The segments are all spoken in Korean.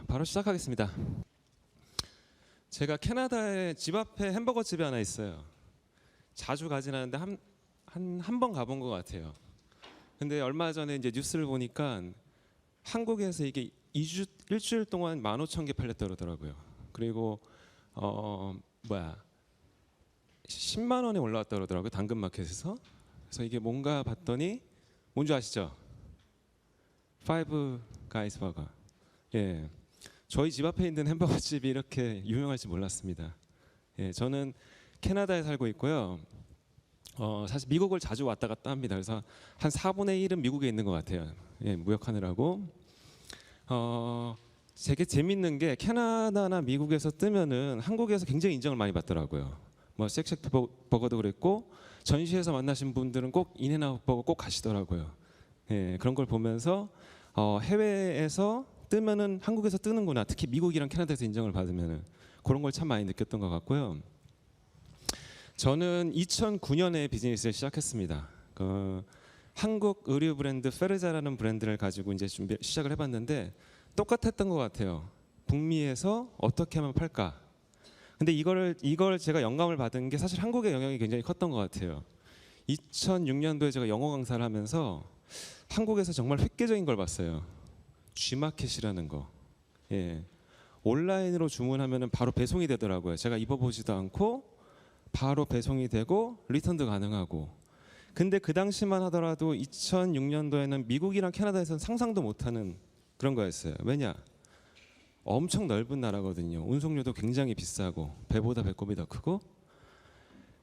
바로 시작하겠습니다. 제가 캐나다에 집 앞에 햄버거 집이 하나 있어요. 자주 가진 않는데 한 번 가본 것 같아요. 근데 얼마 전에 이제 뉴스를 보니까 한국에서 이게 일주일 동안 15,000개 팔렸다 그러더라고요. 그리고 10만 원에 올라왔다 그러더라고요. 당근마켓에서. 그래서 이게 뭔가 봤더니 뭔지 아시죠? 파이브 가이즈 버거. 예, 저희 집 앞에 있는 햄버거 집이 이렇게 유명할지 몰랐습니다. 예, 저는 캐나다에 살고 있고요. 사실 미국을 자주 왔다 갔다 합니다. 그래서 한 4분의 1은 미국에 있는 것 같아요. 예, 무역하느라고. 되게 재밌는 게 캐나다나 미국에서 뜨면은 한국에서 굉장히 인정을 많이 받더라고요. 뭐 쉑쉑 버거도 그랬고 전시회에서 만나신 분들은 꼭 인앤아웃 버거 꼭 가시더라고요. 예, 그런 걸 보면서 해외에서 뜨면은 한국에서 뜨는구나. 특히 미국이랑 캐나다에서 인정을 받으면은 그런 걸 참 많이 느꼈던 것 같고요. 저는 2009년에 비즈니스를 시작했습니다. 한국 의류 브랜드 페르자라는 브랜드를 가지고 이제 시작을 해봤는데 똑같았던 것 같아요. 북미에서 어떻게 하면 팔까? 근데 이걸 제가 영감을 받은 게 사실 한국의 영향이 굉장히 컸던 것 같아요. 2006년도에 제가 영어 강사를 하면서 한국에서 정말 획기적인 걸 봤어요. G마켓이라는 거. 예. 온라인으로 주문하면 바로 배송이 되더라고요. 제가 입어보지도 않고 바로 배송이 되고 리턴도 가능하고. 근데 그 당시만 하더라도 2006년도에는 미국이랑 캐나다에서는 상상도 못하는 그런 거였어요. 왜냐? 엄청 넓은 나라거든요. 운송료도 굉장히 비싸고 배보다 배꼽이 더 크고.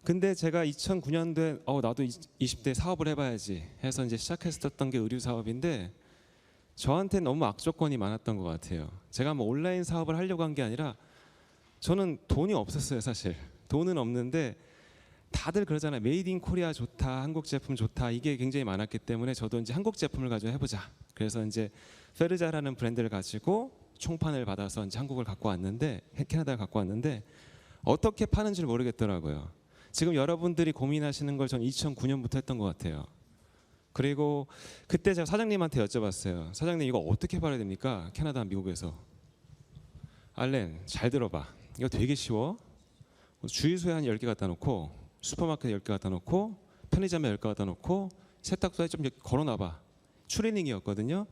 근데 제가 2009년도에 나도 20대 사업을 해봐야지 해서 이제 시작했었던 게 의류 사업인데 저한테 너무 악조건이 많았던 것 같아요. 제가 뭐 온라인 사업을 하려고 한 게 아니라 저는 돈이 없었어요. 사실 돈은 없는데 다들 그러잖아요. 메이드 인 코리아 좋다, 한국 제품 좋다, 이게 굉장히 많았기 때문에 저도 이제 한국 제품을 가지고 해보자. 그래서 이제 페르자라는 브랜드를 가지고 총판을 받아서 이제 한국을 갖고 왔는데, 캐나다를 갖고 왔는데 어떻게 파는지를 모르겠더라고요. 지금 여러분들이 고민하시는 걸 전 2009년부터 했던 것 같아요. 그리고 그때 제가 사장님한테 여쭤봤어요. 사장님 이거 어떻게 팔아야 됩니까? 캐나다, 미국에서. 알렌 잘 들어봐. 이거 되게 쉬워. 주유소에 한 10개 갖다 놓고 슈퍼마켓에 10개 갖다 놓고 편의점에 10개 갖다 놓고 세탁소에 좀 걸어놔봐. 추리닝이었거든요.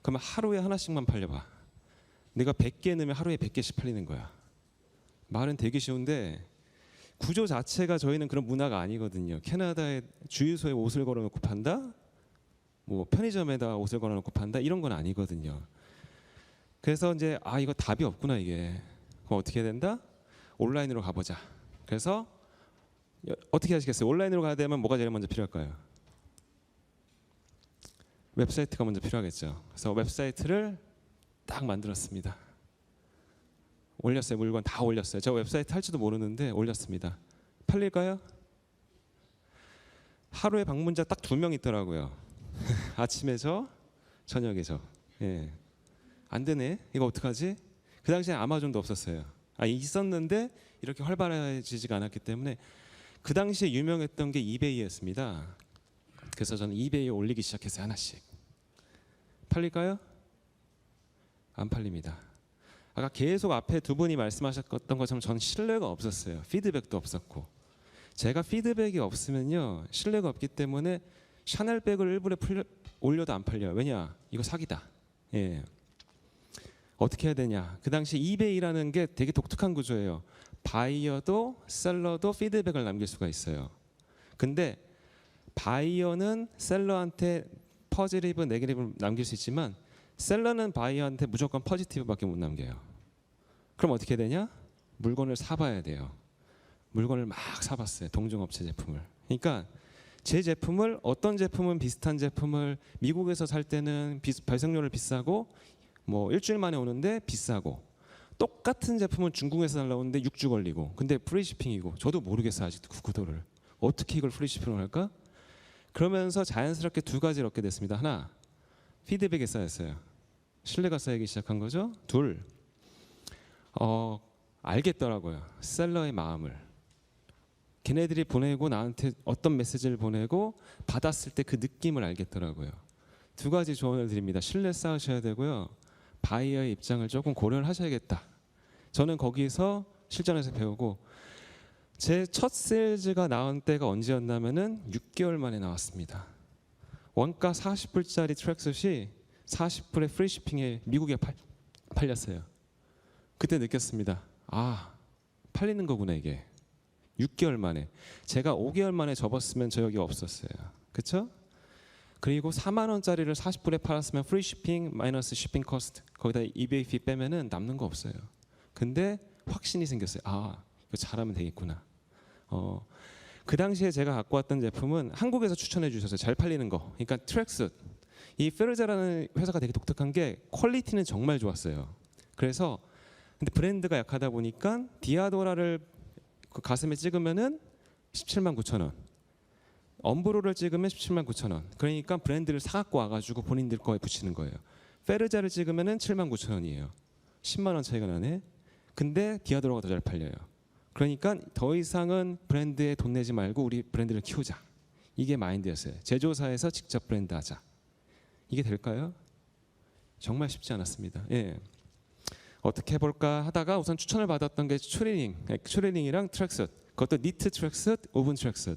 그러면 하루에 하나씩만 팔려봐. 내가 100개 넣으면 하루에 100개씩 팔리는 거야. 말은 되게 쉬운데 구조 자체가 저희는 그런 문화가 아니거든요. 캐나다의 주유소에 옷을 걸어놓고 판다? 뭐 편의점에다 옷을 걸어놓고 판다? 이런 건 아니거든요. 그래서 이제 이거 답이 없구나 이게. 그럼 어떻게 해야 된다? 온라인으로 가보자. 그래서 어떻게 하시겠어요? 온라인으로 가야 되면 뭐가 제일 먼저 필요할까요? 웹사이트가 먼저 필요하겠죠. 그래서 웹사이트를 딱 만들었습니다. 올렸어요. 물건 다 올렸어요. 제가 웹사이트 할지도 모르는데 올렸습니다. 팔릴까요? 하루에 방문자 딱 2명 있더라고요. 아침에 저, 저녁에 저. 예. 안 되네. 이거 어떡하지? 그 당시에 아마존도 없었어요. 있었는데 이렇게 활발해지지가 않았기 때문에 그 당시에 유명했던 게 이베이였습니다. 그래서 저는 이베이에 올리기 시작했어요. 하나씩. 팔릴까요? 안 팔립니다. 아까 계속 앞에 두 분이 말씀하셨던 것처럼 저는 신뢰가 없었어요. 피드백도 없었고. 제가 피드백이 없으면요 신뢰가 없기 때문에 샤넬백을 일부러 올려도 안 팔려요. 왜냐? 이거 사기다. 예. 어떻게 해야 되냐? 그 당시 이베이라는 게 되게 독특한 구조예요. 바이어도 셀러도 피드백을 남길 수가 있어요. 근데 바이어는 셀러한테 포지티브, 네거티브를 남길 수 있지만 셀러는 바이어한테 무조건 포지티브밖에 못 남겨요. 그럼 어떻게 해야 되냐? 물건을 사봐야 돼요. 물건을 막 사봤어요. 동종업체 제품을. 그러니까 제 제품을 어떤 제품은 비슷한 제품을 미국에서 살 때는 발송료를 비싸고 뭐 일주일 만에 오는데 비싸고 똑같은 제품은 중국에서 날라오는데 6주 걸리고 근데 프리시핑이고 저도 모르겠어요. 아직도 그 구도를. 어떻게 이걸 프리시핑을 할까? 그러면서 자연스럽게 두 가지를 얻게 됐습니다. 하나, 피드백이 쌓였어요. 신뢰가 쌓이기 시작한 거죠. 둘, 알겠더라고요. 셀러의 마음을. 걔네들이 보내고 나한테 어떤 메시지를 보내고 받았을 때 그 느낌을 알겠더라고요. 두 가지 조언을 드립니다. 신뢰 쌓으셔야 되고요. 바이어의 입장을 조금 고려를 하셔야겠다. 저는 거기서 실전에서 배우고 제 첫 세일즈가 나온 때가 언제였냐면은 6개월 만에 나왔습니다. 원가 40불짜리 트랙스이 40불에 프리 쇼핑에 미국에 팔렸어요. 그때 느꼈습니다. 아, 팔리는 거구나 이게. 6개월 만에. 제가 5개월 만에 접었으면 저 여기 없었어요. 그렇죠? 그리고 4만 원짜리를 40불에 팔았으면 프리 쇼핑 마이너스 쇼핑 코스트 거기다 이베이 피 빼면은 남는 거 없어요. 근데 확신이 생겼어요. 아, 이거 잘하면 되겠구나. 그 당시에 제가 갖고 왔던 제품은 한국에서 추천해 주셔서 잘 팔리는 거. 그러니까 트랙스. 이 페르자라는 회사가 되게 독특한 게 퀄리티는 정말 좋았어요. 그래서 근데 브랜드가 약하다 보니까 디아도라를 그 가슴에 찍으면은 17만 9천 원. 엄브로를 찍으면 17만 9천 원. 그러니까 브랜드를 사갖고 와가지고 본인들 거에 붙이는 거예요. 페르자를 찍으면은 7만 9천 원이에요. 10만 원 차이가 나네. 근데 디아도라가 더 잘 팔려요. 그러니까 더 이상은 브랜드에 돈 내지 말고 우리 브랜드를 키우자. 이게 마인드였어요. 제조사에서 직접 브랜드 하자. 이게 될까요? 정말 쉽지 않았습니다. 예. 어떻게 해볼까 하다가 우선 추천을 받았던 게 추리닝이랑 트랙스. 그것도 니트 트랙스, 오븐 트랙스.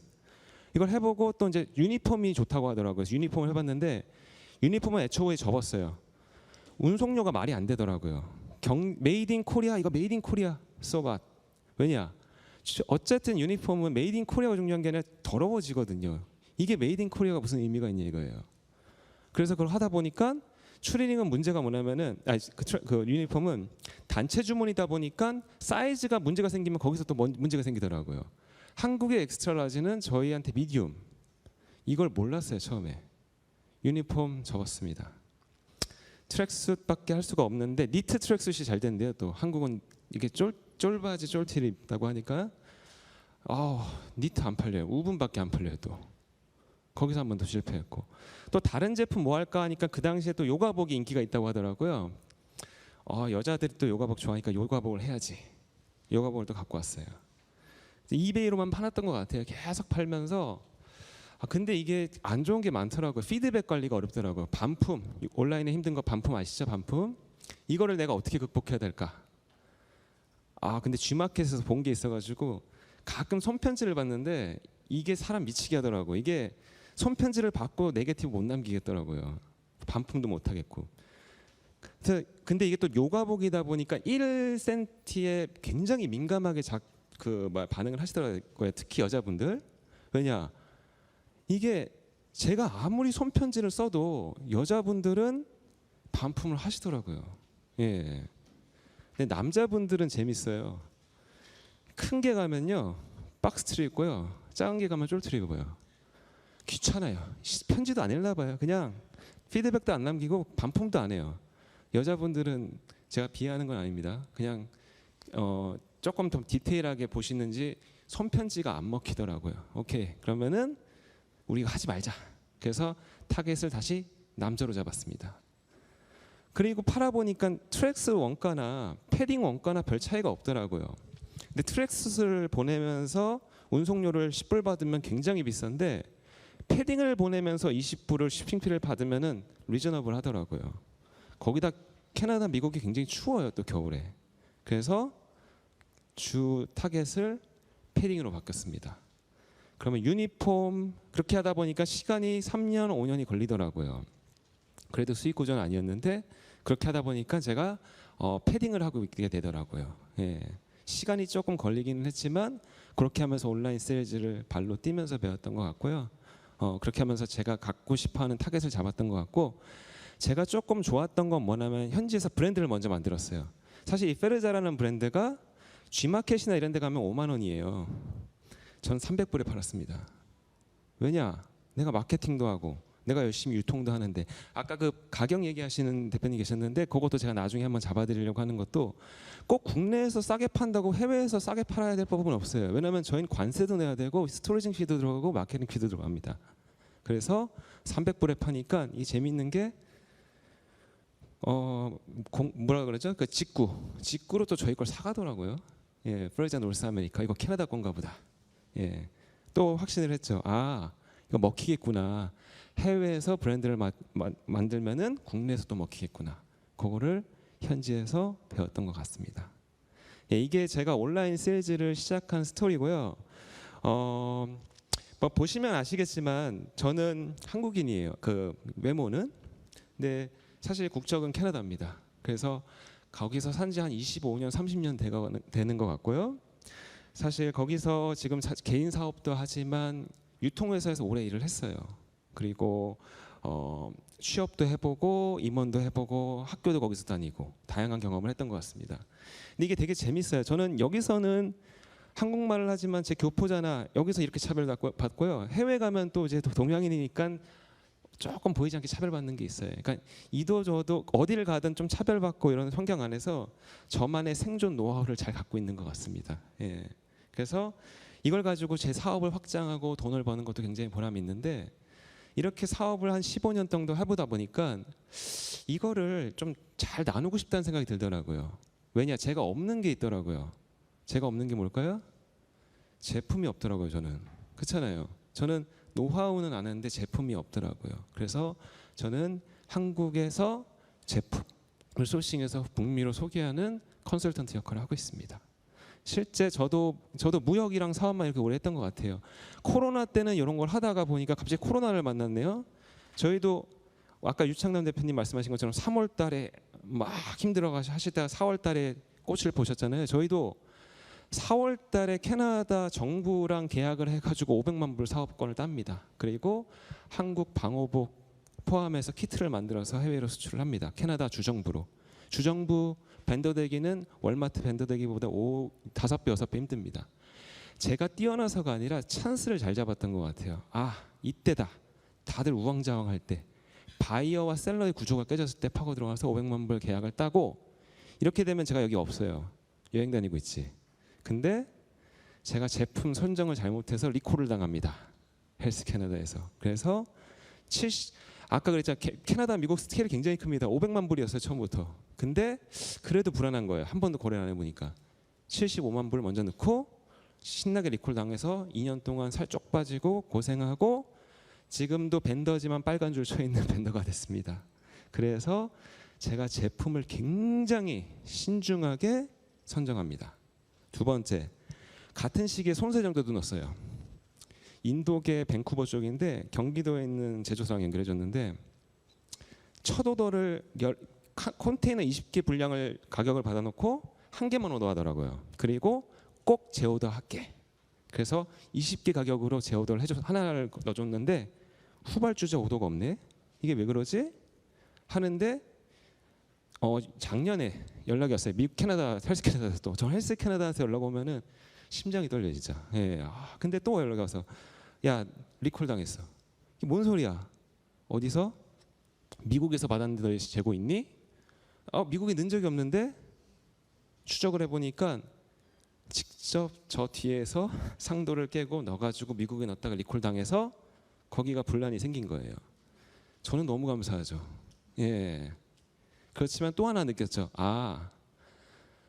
이걸 해보고 또 이제 유니폼이 좋다고 하더라고요. 그래서 유니폼을 해봤는데 유니폼은 애초에 접었어요. 운송료가 말이 안 되더라고요. 메이드 인 코리아 이거 메이드 인 코리아 써봐. 왜냐? 어쨌든 유니폼은 메이드 인 코리아가 중요한 게 아니라 더러워지거든요. 이게 메이드 인 코리아가 무슨 의미가 있냐 이거예요. 그래서 그걸 하다 보니까 추리닝은 문제가 뭐냐면은 그 유니폼은 단체 주문이다 보니까 사이즈가 문제가 생기면 거기서 또 문제가 생기더라고요. 한국의 엑스트라 라지는 저희한테 미디움. 이걸 몰랐어요 처음에. 유니폼 접었습니다. 트랙스밖에 할 수가 없는데 니트 트랙스이 잘 된대요. 또 한국은 이게 쫄바지 쫄티를 입다고 하니까 니트 안 팔려요. 우분밖에 안 팔려요. 또 거기서 한 번 더 실패했고 또 다른 제품 뭐 할까 하니까 그 당시에 또 요가복이 인기가 있다고 하더라고요. 여자들이 또 요가복 좋아하니까 요가복을 해야지. 요가복을 또 갖고 왔어요. 이베이로만 팔았던 것 같아요. 계속 팔면서 근데 이게 안 좋은 게 많더라고요. 피드백 관리가 어렵더라고요. 반품 온라인에 힘든 거 반품 아시죠? 반품 이거를 내가 어떻게 극복해야 될까? 근데 G마켓에서 본 게 있어가지고 가끔 손편지를 받는데 이게 사람 미치게 하더라고요. 이게 손편지를 받고 네게티브 못 남기겠더라고요. 반품도 못 하겠고. 근데 이게 또 요가복이다 보니까 1cm에 굉장히 민감하게 반응을 하시더라고요. 특히 여자분들. 왜냐? 이게 제가 아무리 손편지를 써도 여자분들은 반품을 하시더라고요. 예. 근데 남자분들은 재밌어요. 큰 게 가면요 박스트리 입고요. 작은 게 가면 쫄트리 입어요. 귀찮아요. 편지도 안 읽나 봐요. 그냥 피드백도 안 남기고 반품도 안 해요. 여자분들은 제가 비하하는 건 아닙니다. 그냥 조금 더 디테일하게 보시는지 손편지가 안 먹히더라고요. 오케이 그러면은 우리가 하지 말자. 그래서 타겟을 다시 남자로 잡았습니다. 그리고 팔아보니까 트랙스 원가나 패딩 원가나 별 차이가 없더라고요. 근데 트랙스를 보내면서 운송료를 10불 받으면 굉장히 비싼데 패딩을 보내면서 20불을 쇼핑비를 받으면은 리저너블 하더라고요. 거기다 캐나다, 미국이 굉장히 추워요 또 겨울에. 그래서 주 타겟을 패딩으로 바뀌었습니다. 그러면 유니폼 그렇게 하다 보니까 시간이 3년, 5년이 걸리더라고요. 그래도 수익 구조는 아니었는데 그렇게 하다 보니까 제가 패딩을 하고 있게 되더라고요. 예. 시간이 조금 걸리기는 했지만 그렇게 하면서 온라인 세일즈를 발로 뛰면서 배웠던 것 같고요. 그렇게 하면서 제가 갖고 싶어하는 타겟을 잡았던 것 같고 제가 조금 좋았던 건 뭐냐면 현지에서 브랜드를 먼저 만들었어요. 사실 이 페르자라는 브랜드가 G마켓이나 이런 데 가면 5만 원이에요. 전 300불에 팔았습니다. 왜냐? 내가 마케팅도 하고 내가 열심히 유통도 하는데 아까 그 가격 얘기하시는 대표님 계셨는데 그것도 제가 나중에 한번 잡아드리려고 하는 것도 꼭 국내에서 싸게 판다고 해외에서 싸게 팔아야 될 법은 없어요. 왜냐하면 저희는 관세도 내야 되고 스토리징 피도 들어가고 마케팅 피도 들어갑니다. 그래서 300불에 파니까 이 재밌는 게 뭐라 그러죠? 그 직구로 또 저희 걸 사가더라고요. 예, 프레자 노스 아메리카 이거 캐나다 건가 보다. 예, 또 확신을 했죠. 이거 먹히겠구나. 해외에서 브랜드를 만들면은 국내에서 또 먹히겠구나. 그거를 현지에서 배웠던 것 같습니다. 예, 이게 제가 온라인 세일즈를 시작한 스토리고요. 뭐 보시면 아시겠지만 저는 한국인이에요. 그 외모는. 근데 사실 국적은 캐나다입니다. 그래서 거기서 산지 한 25년, 30년 되는 것 같고요. 사실 거기서 지금 개인 사업도 하지만 유통회사에서 오래 일을 했어요. 그리고 취업도 해보고 임원도 해보고 학교도 거기서 다니고 다양한 경험을 했던 것 같습니다. 근데 이게 되게 재밌어요. 저는 여기서는 한국말을 하지만 제 교포잖아 여기서 이렇게 차별받고요. 해외 가면 또 이제 동양인이니까 조금 보이지 않게 차별받는 게 있어요. 그러니까 이도 저도 어디를 가든 좀 차별받고 이런 환경 안에서 저만의 생존 노하우를 잘 갖고 있는 것 같습니다. 예. 그래서 이걸 가지고 제 사업을 확장하고 돈을 버는 것도 굉장히 보람이 있는데 이렇게 사업을 한 15년 정도 해보다 보니까 이거를 좀 잘 나누고 싶다는 생각이 들더라고요. 왜냐? 제가 없는 게 있더라고요. 제가 없는 게 뭘까요? 제품이 없더라고요. 저는. 그렇잖아요. 저는 노하우는 아는데 제품이 없더라고요. 그래서 저는 한국에서 제품을 소싱해서 북미로 소개하는 컨설턴트 역할을 하고 있습니다. 실제 저도 무역이랑 사업만 이렇게 오래 했던 것 같아요. 코로나 때는 이런 걸 하다가 보니까 갑자기 코로나를 만났네요. 저희도 아까 유창남 대표님 말씀하신 것처럼 3월 달에 막 힘들어 하시다가 4월 달에 꽃을 보셨잖아요. 저희도 4월 달에 캐나다 정부랑 계약을 해가지고 500만 불 사업권을 땁니다. 그리고 한국 방호복 포함해서 키트를 만들어서 해외로 수출을 합니다. 캐나다 주정부로. 주정부 벤더 되기는 월마트 벤더 되기보다 5배, 6배 힘듭니다. 제가 뛰어나서가 아니라 찬스를 잘 잡았던 것 같아요. 아, 이때다. 다들 우왕좌왕할 때. 바이어와 셀러의 구조가 깨졌을 때 파고 들어가서 500만 불 계약을 따고 이렇게 되면 제가 여기 없어요. 여행 다니고 있지. 근데 제가 제품 선정을 잘못해서 리콜을 당합니다. 헬스 캐나다에서. 그래서 아까 그랬잖아요. 캐나다 미국 스케일이 굉장히 큽니다. 500만 불이었어요 처음부터. 근데 그래도 불안한 거예요. 한 번도 거래를 안 해보니까. 75만 불 먼저 넣고 신나게 리콜 당해서 2년 동안 살 쪽 빠지고 고생하고 지금도 벤더지만 빨간 줄 쳐 있는 벤더가 됐습니다. 그래서 제가 제품을 굉장히 신중하게 선정합니다. 두 번째, 같은 시기에 손세정도 넣었어요. 인도계 밴쿠버 쪽인데 경기도에 있는 제조사랑 연결해줬는데 첫 오더를 컨테이너 20개 분량을 가격을 받아놓고 한 개만 오더하더라고요. 그리고 꼭 재오더 할게. 그래서 20개 가격으로 재오더를 해줘서 하나를 넣어줬는데 후발주자 오더가 없네. 이게 왜 그러지? 하는데 작년에 연락이 왔어요. 미국 캐나다 헬스 캐나다에서 또. 저 헬스 캐나다에서 연락 오면은 심장이 떨려 진짜. 예. 근데 또 연락이 와서 야 리콜 당했어. 이게 뭔 소리야? 어디서? 미국에서 받았는데 너 재고 있니? 미국에 넣은 적이 없는데 추적을 해보니까 직접 저 뒤에서 상도를 깨고 넣어가지고 미국에 넣었다가 리콜 당해서 거기가 분란이 생긴 거예요. 저는 너무 감사하죠. 예. 그렇지만 또 하나 느꼈죠.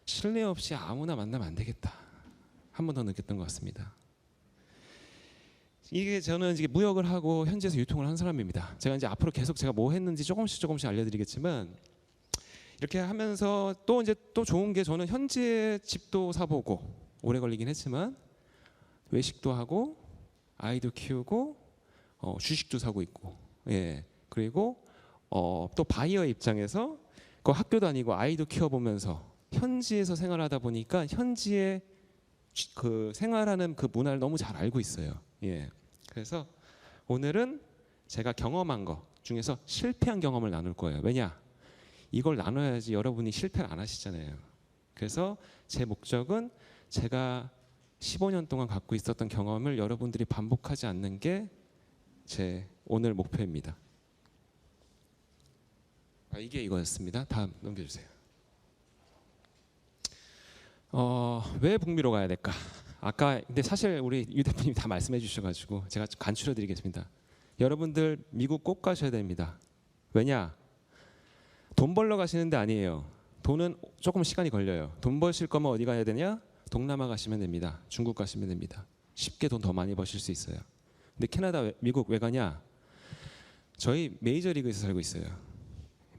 신뢰 없이 아무나 만나면 안 되겠다. 한 번 더 느꼈던 것 같습니다. 이게 저는 이제 무역을 하고 현지에서 유통을 한 사람입니다. 제가 이제 앞으로 계속 제가 뭐 했는지 조금씩 알려드리겠지만 이렇게 하면서 또 이제 또 좋은 게 저는 현지에 집도 사보고 오래 걸리긴 했지만 외식도 하고 아이도 키우고 주식도 사고 있고 예 그리고 또 바이어 입장에서 그 학교 다니고 아이도 키워보면서 현지에서 생활하다 보니까 현지의 그 생활하는 그 문화를 너무 잘 알고 있어요. 예. 그래서 오늘은 제가 경험한 거 중에서 실패한 경험을 나눌 거예요. 왜냐? 이걸 나눠야지 여러분이 실패를 안 하시잖아요. 그래서 제 목적은 제가 15년 동안 갖고 있었던 경험을 여러분들이 반복하지 않는 게 제 오늘 목표입니다. 이게 이거였습니다. 다음 넘겨주세요. 왜 북미로 가야 될까? 아까 근데 사실 우리 유 대표님 다 말씀해 주셔가지고 제가 좀 간추려드리겠습니다. 여러분들 미국 꼭 가셔야 됩니다. 왜냐? 돈 벌러 가시는 데 아니에요. 돈은 조금 시간이 걸려요. 돈 버실 거면 어디 가야 되냐? 동남아 가시면 됩니다. 중국 가시면 됩니다. 쉽게 돈 더 많이 버실 수 있어요. 근데 캐나다, 미국 왜 가냐? 저희 메이저리그에서 살고 있어요.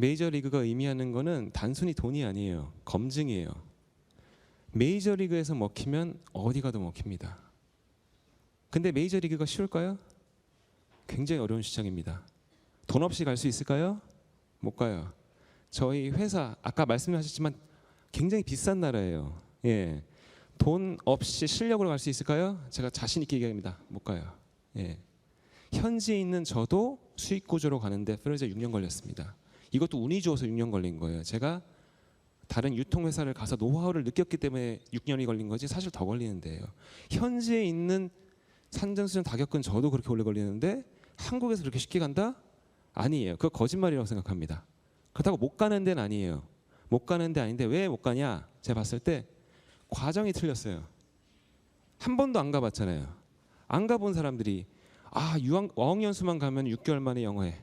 메이저리그가 의미하는 거는 단순히 돈이 아니에요. 검증이에요. 메이저리그에서 먹히면 어디 가도 먹힙니다. 근데 메이저리그가 쉬울까요? 굉장히 어려운 시장입니다. 돈 없이 갈 수 있을까요? 못 가요. 저희 회사 아까 말씀하셨지만 굉장히 비싼 나라예요. 예. 돈 없이 실력으로 갈 수 있을까요? 제가 자신 있게 얘기합니다. 못 가요. 예. 현지에 있는 저도 수익 구조로 가는데 페르자 6년 걸렸습니다. 이것도 운이 좋아서 6년 걸린 거예요. 제가 다른 유통회사를 가서 노하우를 느꼈기 때문에 6년이 걸린 거지 사실 더 걸리는데요. 현지에 있는 산전수전 다 겪은 저도 그렇게 오래 걸리는데 한국에서 그렇게 쉽게 간다? 아니에요. 그거 거짓말이라고 생각합니다. 그렇다고 못 가는 데는 아니에요. 못 가는 데 아닌데 왜 못 가냐? 제가 봤을 때 과정이 틀렸어요. 한 번도 안 가봤잖아요. 안 가본 사람들이 어학연수만 가면 6개월 만에 영어해.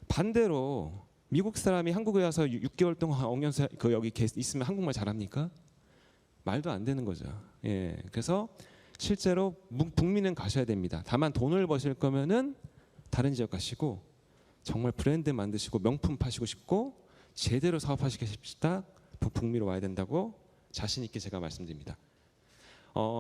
반대로 미국 사람이 한국에 와서 6개월 동안 어학연수 여기 있으면 한국말 잘합니까? 말도 안 되는 거죠. 예, 그래서 실제로 북미는 가셔야 됩니다. 다만 돈을 버실 거면은 다른 지역 가시고 정말 브랜드 만드시고 명품 파시고 싶고 제대로 사업하시고 싶다 북미로 와야 된다고 자신 있게 제가 말씀드립니다.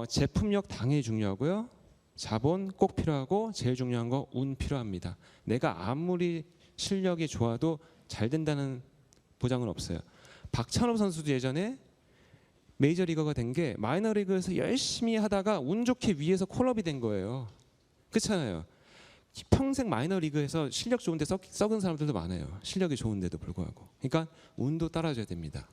제품력 당연히 중요하고요. 자본 꼭 필요하고 제일 중요한 거 운 필요합니다. 내가 아무리 실력이 좋아도 잘 된다는 보장은 없어요. 박찬호 선수도 예전에 메이저리거가 된 게 마이너리그에서 열심히 하다가 운 좋게 위에서 콜업이 된 거예요. 그렇잖아요. 평생 마이너리그에서 실력 좋은데 썩은 사람들도 많아요. 실력이 좋은데도 불구하고. 그러니까 운도 따라줘야 됩니다.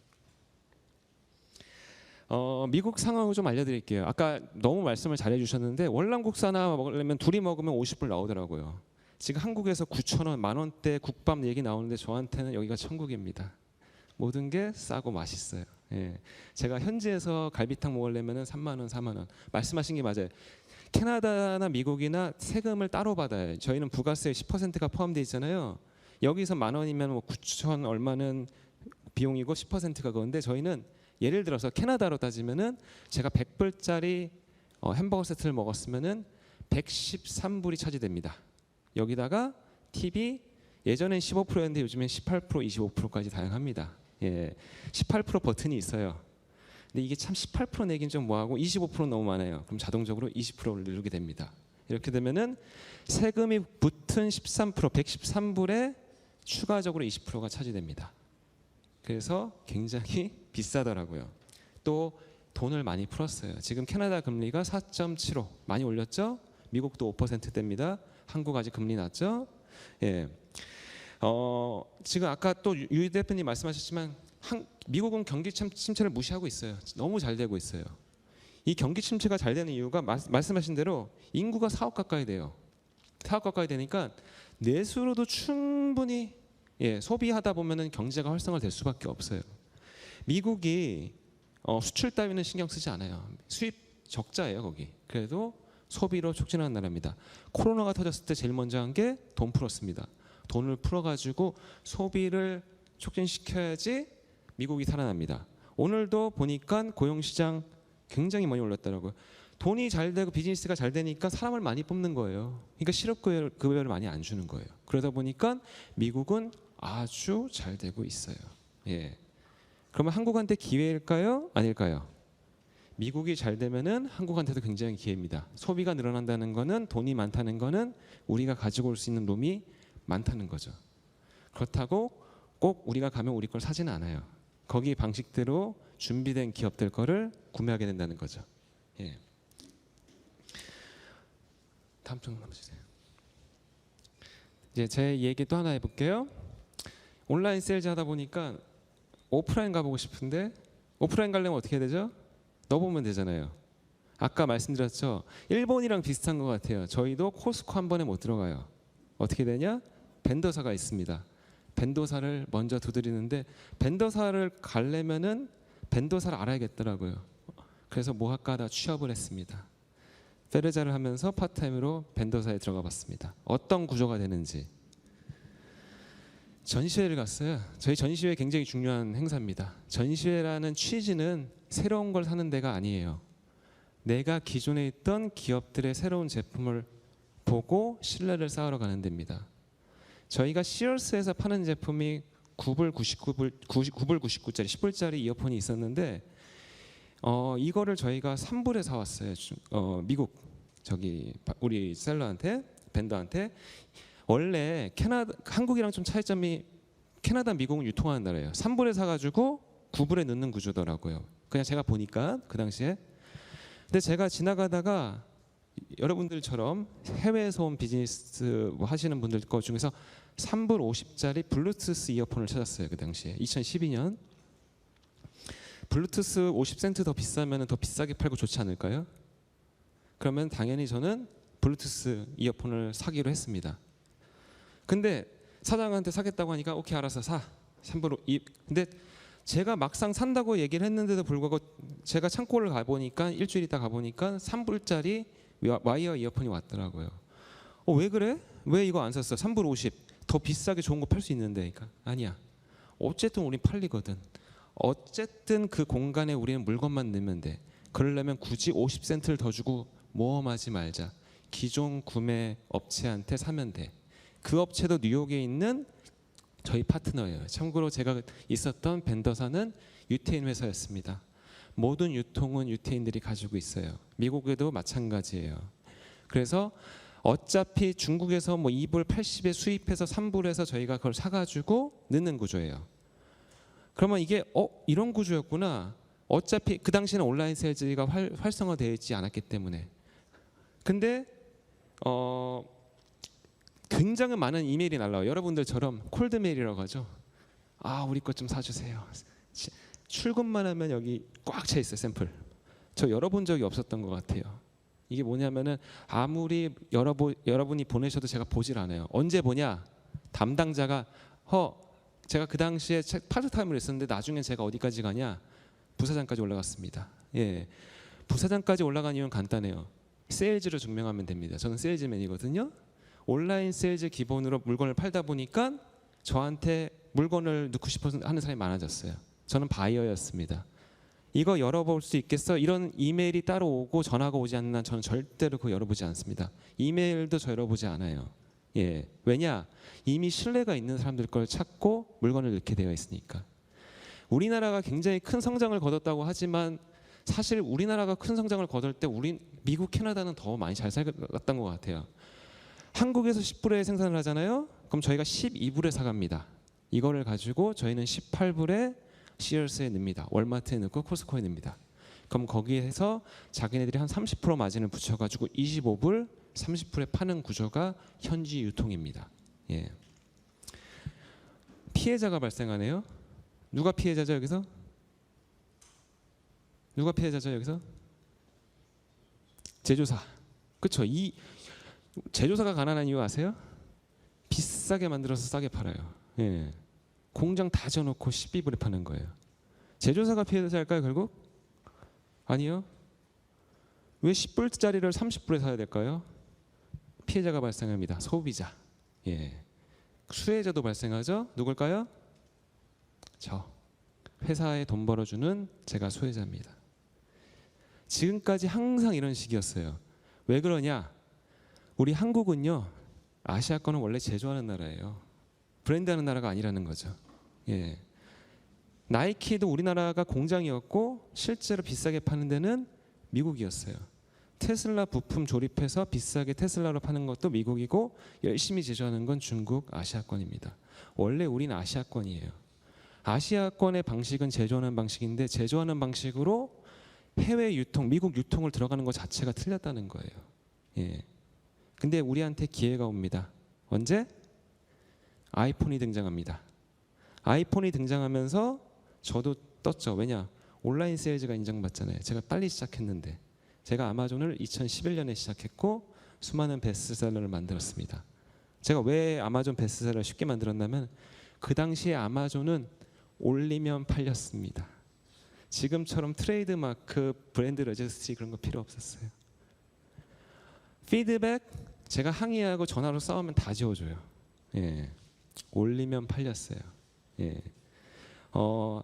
미국 상황을 좀 알려드릴게요. 아까 너무 말씀을 잘해주셨는데 월남국사나 먹으려면 둘이 먹으면 50불 나오더라고요. 지금 한국에서 9,000원, 만원대 국밥 얘기 나오는데 저한테는 여기가 천국입니다. 모든 게 싸고 맛있어요. 예. 제가 현지에서 갈비탕 먹으려면 3만 원, 4만 원. 말씀하신 게 맞아요. 캐나다나 미국이나 세금을 따로 받아요. 저희는 부가세 10%가 포함되어 있잖아요. 여기서 만 원이면 뭐 9천 얼마는 비용이고 10%가 그건데 저희는 예를 들어서 캐나다로 따지면은 제가 100불짜리 햄버거 세트를 먹었으면은 113불이 차지됩니다. 여기다가 팁이 예전엔 15%였는데 요즘엔 18%, 25%까지 다양합니다. 예, 18% 버튼이 있어요. 근데 이게 참 18% 내긴 좀 뭐하고 25% 너무 많아요. 그럼 자동적으로 20%를 누르게 됩니다. 이렇게 되면은 세금이 붙은 13%, 113불에 추가적으로 20%가 차지됩니다. 그래서 굉장히 비싸더라고요. 또 돈을 많이 풀었어요. 지금 캐나다 금리가 4.75 많이 올렸죠? 미국도 5%대입니다. 한국 아직 금리 낮죠? 예. 지금 아까 또 유 대표님 말씀하셨지만 미국은 경기 침체를 무시하고 있어요. 너무 잘 되고 있어요. 이 경기 침체가 잘 되는 이유가 말씀하신 대로 인구가 4억 가까이 돼요. 4억 가까이 되니까 내수로도 충분히 소비하다 보면은 경제가 활성화될 수밖에 없어요. 미국이 수출 따위는 신경 쓰지 않아요. 수입 적자예요 거기. 그래도 소비로 촉진하는 나라입니다. 코로나가 터졌을 때 제일 먼저 한 게 돈 풀었습니다. 돈을 풀어가지고 소비를 촉진시켜야지 미국이 살아납니다. 오늘도 보니까 고용시장 굉장히 많이 올랐더라고요. 돈이 잘 되고 비즈니스가 잘 되니까 사람을 많이 뽑는 거예요. 그러니까 실업급여를 많이 안 주는 거예요. 그러다 보니까 미국은 아주 잘 되고 있어요. 예. 그러면 한국한테 기회일까요? 아닐까요? 미국이 잘 되면은 한국한테도 굉장히 기회입니다. 소비가 늘어난다는 거는 돈이 많다는 거는 우리가 가지고 올 수 있는 룸이 많다는 거죠. 그렇다고 꼭 우리가 가면 우리 걸 사지는 않아요. 거기 방식대로 준비된 기업들 거를 구매하게 된다는 거죠. 예. 다음 장 한번 주세요. 이제 제 얘기 또 하나 해볼게요. 온라인 세일즈 하다 보니까 오프라인 가보고 싶은데 오프라인 가려면 어떻게 해야 되죠? 넣어보면 되잖아요. 아까 말씀드렸죠. 일본이랑 비슷한 것 같아요. 저희도 코스코 한 번에 못 들어가요. 어떻게 되냐? 벤더사가 있습니다. 벤더사를 먼저 두드리는데 벤더사를 가려면은 벤더사를 알아야겠더라고요. 그래서 뭐 할까 하다 취업을 했습니다. 페르자를 하면서 파트타임으로 벤더사에 들어가 봤습니다. 어떤 구조가 되는지. 전시회를 갔어요. 저희 전시회 굉장히 중요한 행사입니다. 전시회라는 취지는 새로운 걸 사는 데가 아니에요. 내가 기존에 있던 기업들의 새로운 제품을 보고 신뢰를 쌓으러 가는 데입니다. 저희가 시얼스에서 파는 제품이 9불 99짜리 10불짜리 이어폰이 있었는데 이거를 저희가 3불에 사왔어요. 미국 우리 셀러한테 벤더한테. 원래 한국이랑 좀 차이점이 캐나다, 미국은 유통하는 나라예요. 3불에 사가지고 9불에 넣는 구조더라고요. 그냥 제가 보니까 그 당시에. 근데 제가 지나가다가 여러분들처럼 해외에서 온 비즈니스 하시는 분들 거 중에서 3불 50짜리 블루투스 이어폰을 찾았어요. 그 당시에 2012년. 블루투스 50센트 더 비싸면 더 비싸게 팔고 좋지 않을까요? 그러면 당연히 저는 블루투스 이어폰을 사기로 했습니다. 근데 사장한테 사겠다고 하니까 오케이 알아서 사. 3불 2. 근데 제가 막상 산다고 얘기를 했는데도 불구하고 제가 창고를 가보니까 일주일 있다 가보니까 3불짜리 와이어 이어폰이 왔더라고요. 왜 그래? 왜 이거 안 샀어? 3불 50. 더 비싸게 좋은 거 팔 수 있는데. 그러니까 아니야. 어쨌든 우린 팔리거든. 어쨌든 그 공간에 우리는 물건만 넣으면 돼. 그러려면 굳이 50센트를 더 주고 모험하지 말자. 기존 구매 업체한테 사면 돼. 그 업체도 뉴욕에 있는 저희 파트너예요. 참고로 제가 있었던 벤더사는 유태인 회사였습니다. 모든 유통은 유태인들이 가지고 있어요. 미국에도 마찬가지예요. 그래서 어차피 중국에서 뭐 2불 80에 수입해서 3불에서 저희가 그걸 사가지고 넣는 구조예요. 그러면 이게 이런 구조였구나. 어차피 그 당시에는 온라인 세일즈가 활성화되어 있지 않았기 때문에. 근데 굉장히 많은 이메일이 날라와요. 여러분들처럼 콜드메일이라고 하죠. 우리 것 좀 사주세요. 출근만 하면 여기 꽉 차 있어요. 샘플. 저 열어본 적이 없었던 것 같아요. 이게 뭐냐면은 아무리 여러분이 보내셔도 제가 보질 않아요. 언제 보냐? 담당자가 제가 그 당시에 파트타임을 했었는데 나중에 제가 어디까지 가냐? 부사장까지 올라갔습니다. 예, 부사장까지 올라간 이유는 간단해요. 세일즈로 증명하면 됩니다. 저는 세일즈맨이거든요. 온라인 세일즈 기본으로 물건을 팔다 보니까 저한테 물건을 넣고 싶어 하는 사람이 많아졌어요. 저는 바이어였습니다. 이거 열어볼 수 있겠어? 이런 이메일이 따로 오고 전화가 오지 않는 한 저는 절대로 그거 열어보지 않습니다. 이메일도 저 열어보지 않아요. 예, 왜냐? 이미 신뢰가 있는 사람들 걸 찾고 물건을 넣게 되어 있으니까. 우리나라가 굉장히 큰 성장을 거뒀다고 하지만 사실 우리나라가 큰 성장을 거둘 때 미국, 캐나다는 더 많이 잘 살았던 것 같아요. 한국에서 10불에 생산을 하잖아요. 그럼 저희가 12불에 사갑니다. 이거를 가지고 저희는 18불에 시얼스에 넣습니다. 월마트에 넣고 코스코에 넣습니다. 그럼 거기에서 자기네들이 한 30% 마진을 붙여가지고 25불, 30불에 파는 구조가 현지 유통입니다. 예. 피해자가 발생하네요. 누가 피해자죠 여기서? 누가 피해자죠 여기서? 제조사. 그렇죠. 이 제조사가 가난한 이유 아세요? 비싸게 만들어서 싸게 팔아요. 예. 공장 다 져놓고 12불에 파는 거예요. 제조사가 피해자일까요 결국? 아니요. 왜 10불짜리를 30불에 사야 될까요? 피해자가 발생합니다. 소비자. 예. 수혜자도 발생하죠. 누굴까요? 저. 회사에 돈 벌어주는 제가 수혜자입니다. 지금까지 항상 이런 식이었어요. 왜 그러냐? 우리 한국은요. 아시아권은 원래 제조하는 나라예요. 브랜드하는 나라가 아니라는 거죠. 예. 나이키도 우리나라가 공장이었고 실제로 비싸게 파는 데는 미국이었어요. 테슬라 부품 조립해서 비싸게 테슬라로 파는 것도 미국이고 열심히 제조하는 건 중국, 아시아권입니다. 원래 우리는 아시아권이에요. 아시아권의 방식은 제조하는 방식인데 제조하는 방식으로 해외 유통, 미국 유통을 들어가는 것 자체가 틀렸다는 거예요. 예. 근데 우리한테 기회가 옵니다. 언제? 아이폰이 등장합니다. 아이폰이 등장하면서 저도 떴죠. 왜냐? 온라인 세일즈가 인정받잖아요. 제가 빨리 시작했는데. 제가 아마존을 2011년에 시작했고 수많은 베스트셀러를 만들었습니다. 제가 왜 아마존 베스트셀러를 쉽게 만들었냐면 그 당시에 아마존은 올리면 팔렸습니다. 지금처럼 트레이드 마크, 브랜드 레지스트리 그런 거 필요 없었어요. 피드백 제가 항의하고 전화로 싸우면 다 지워줘요. 예. 올리면 팔렸어요. 예.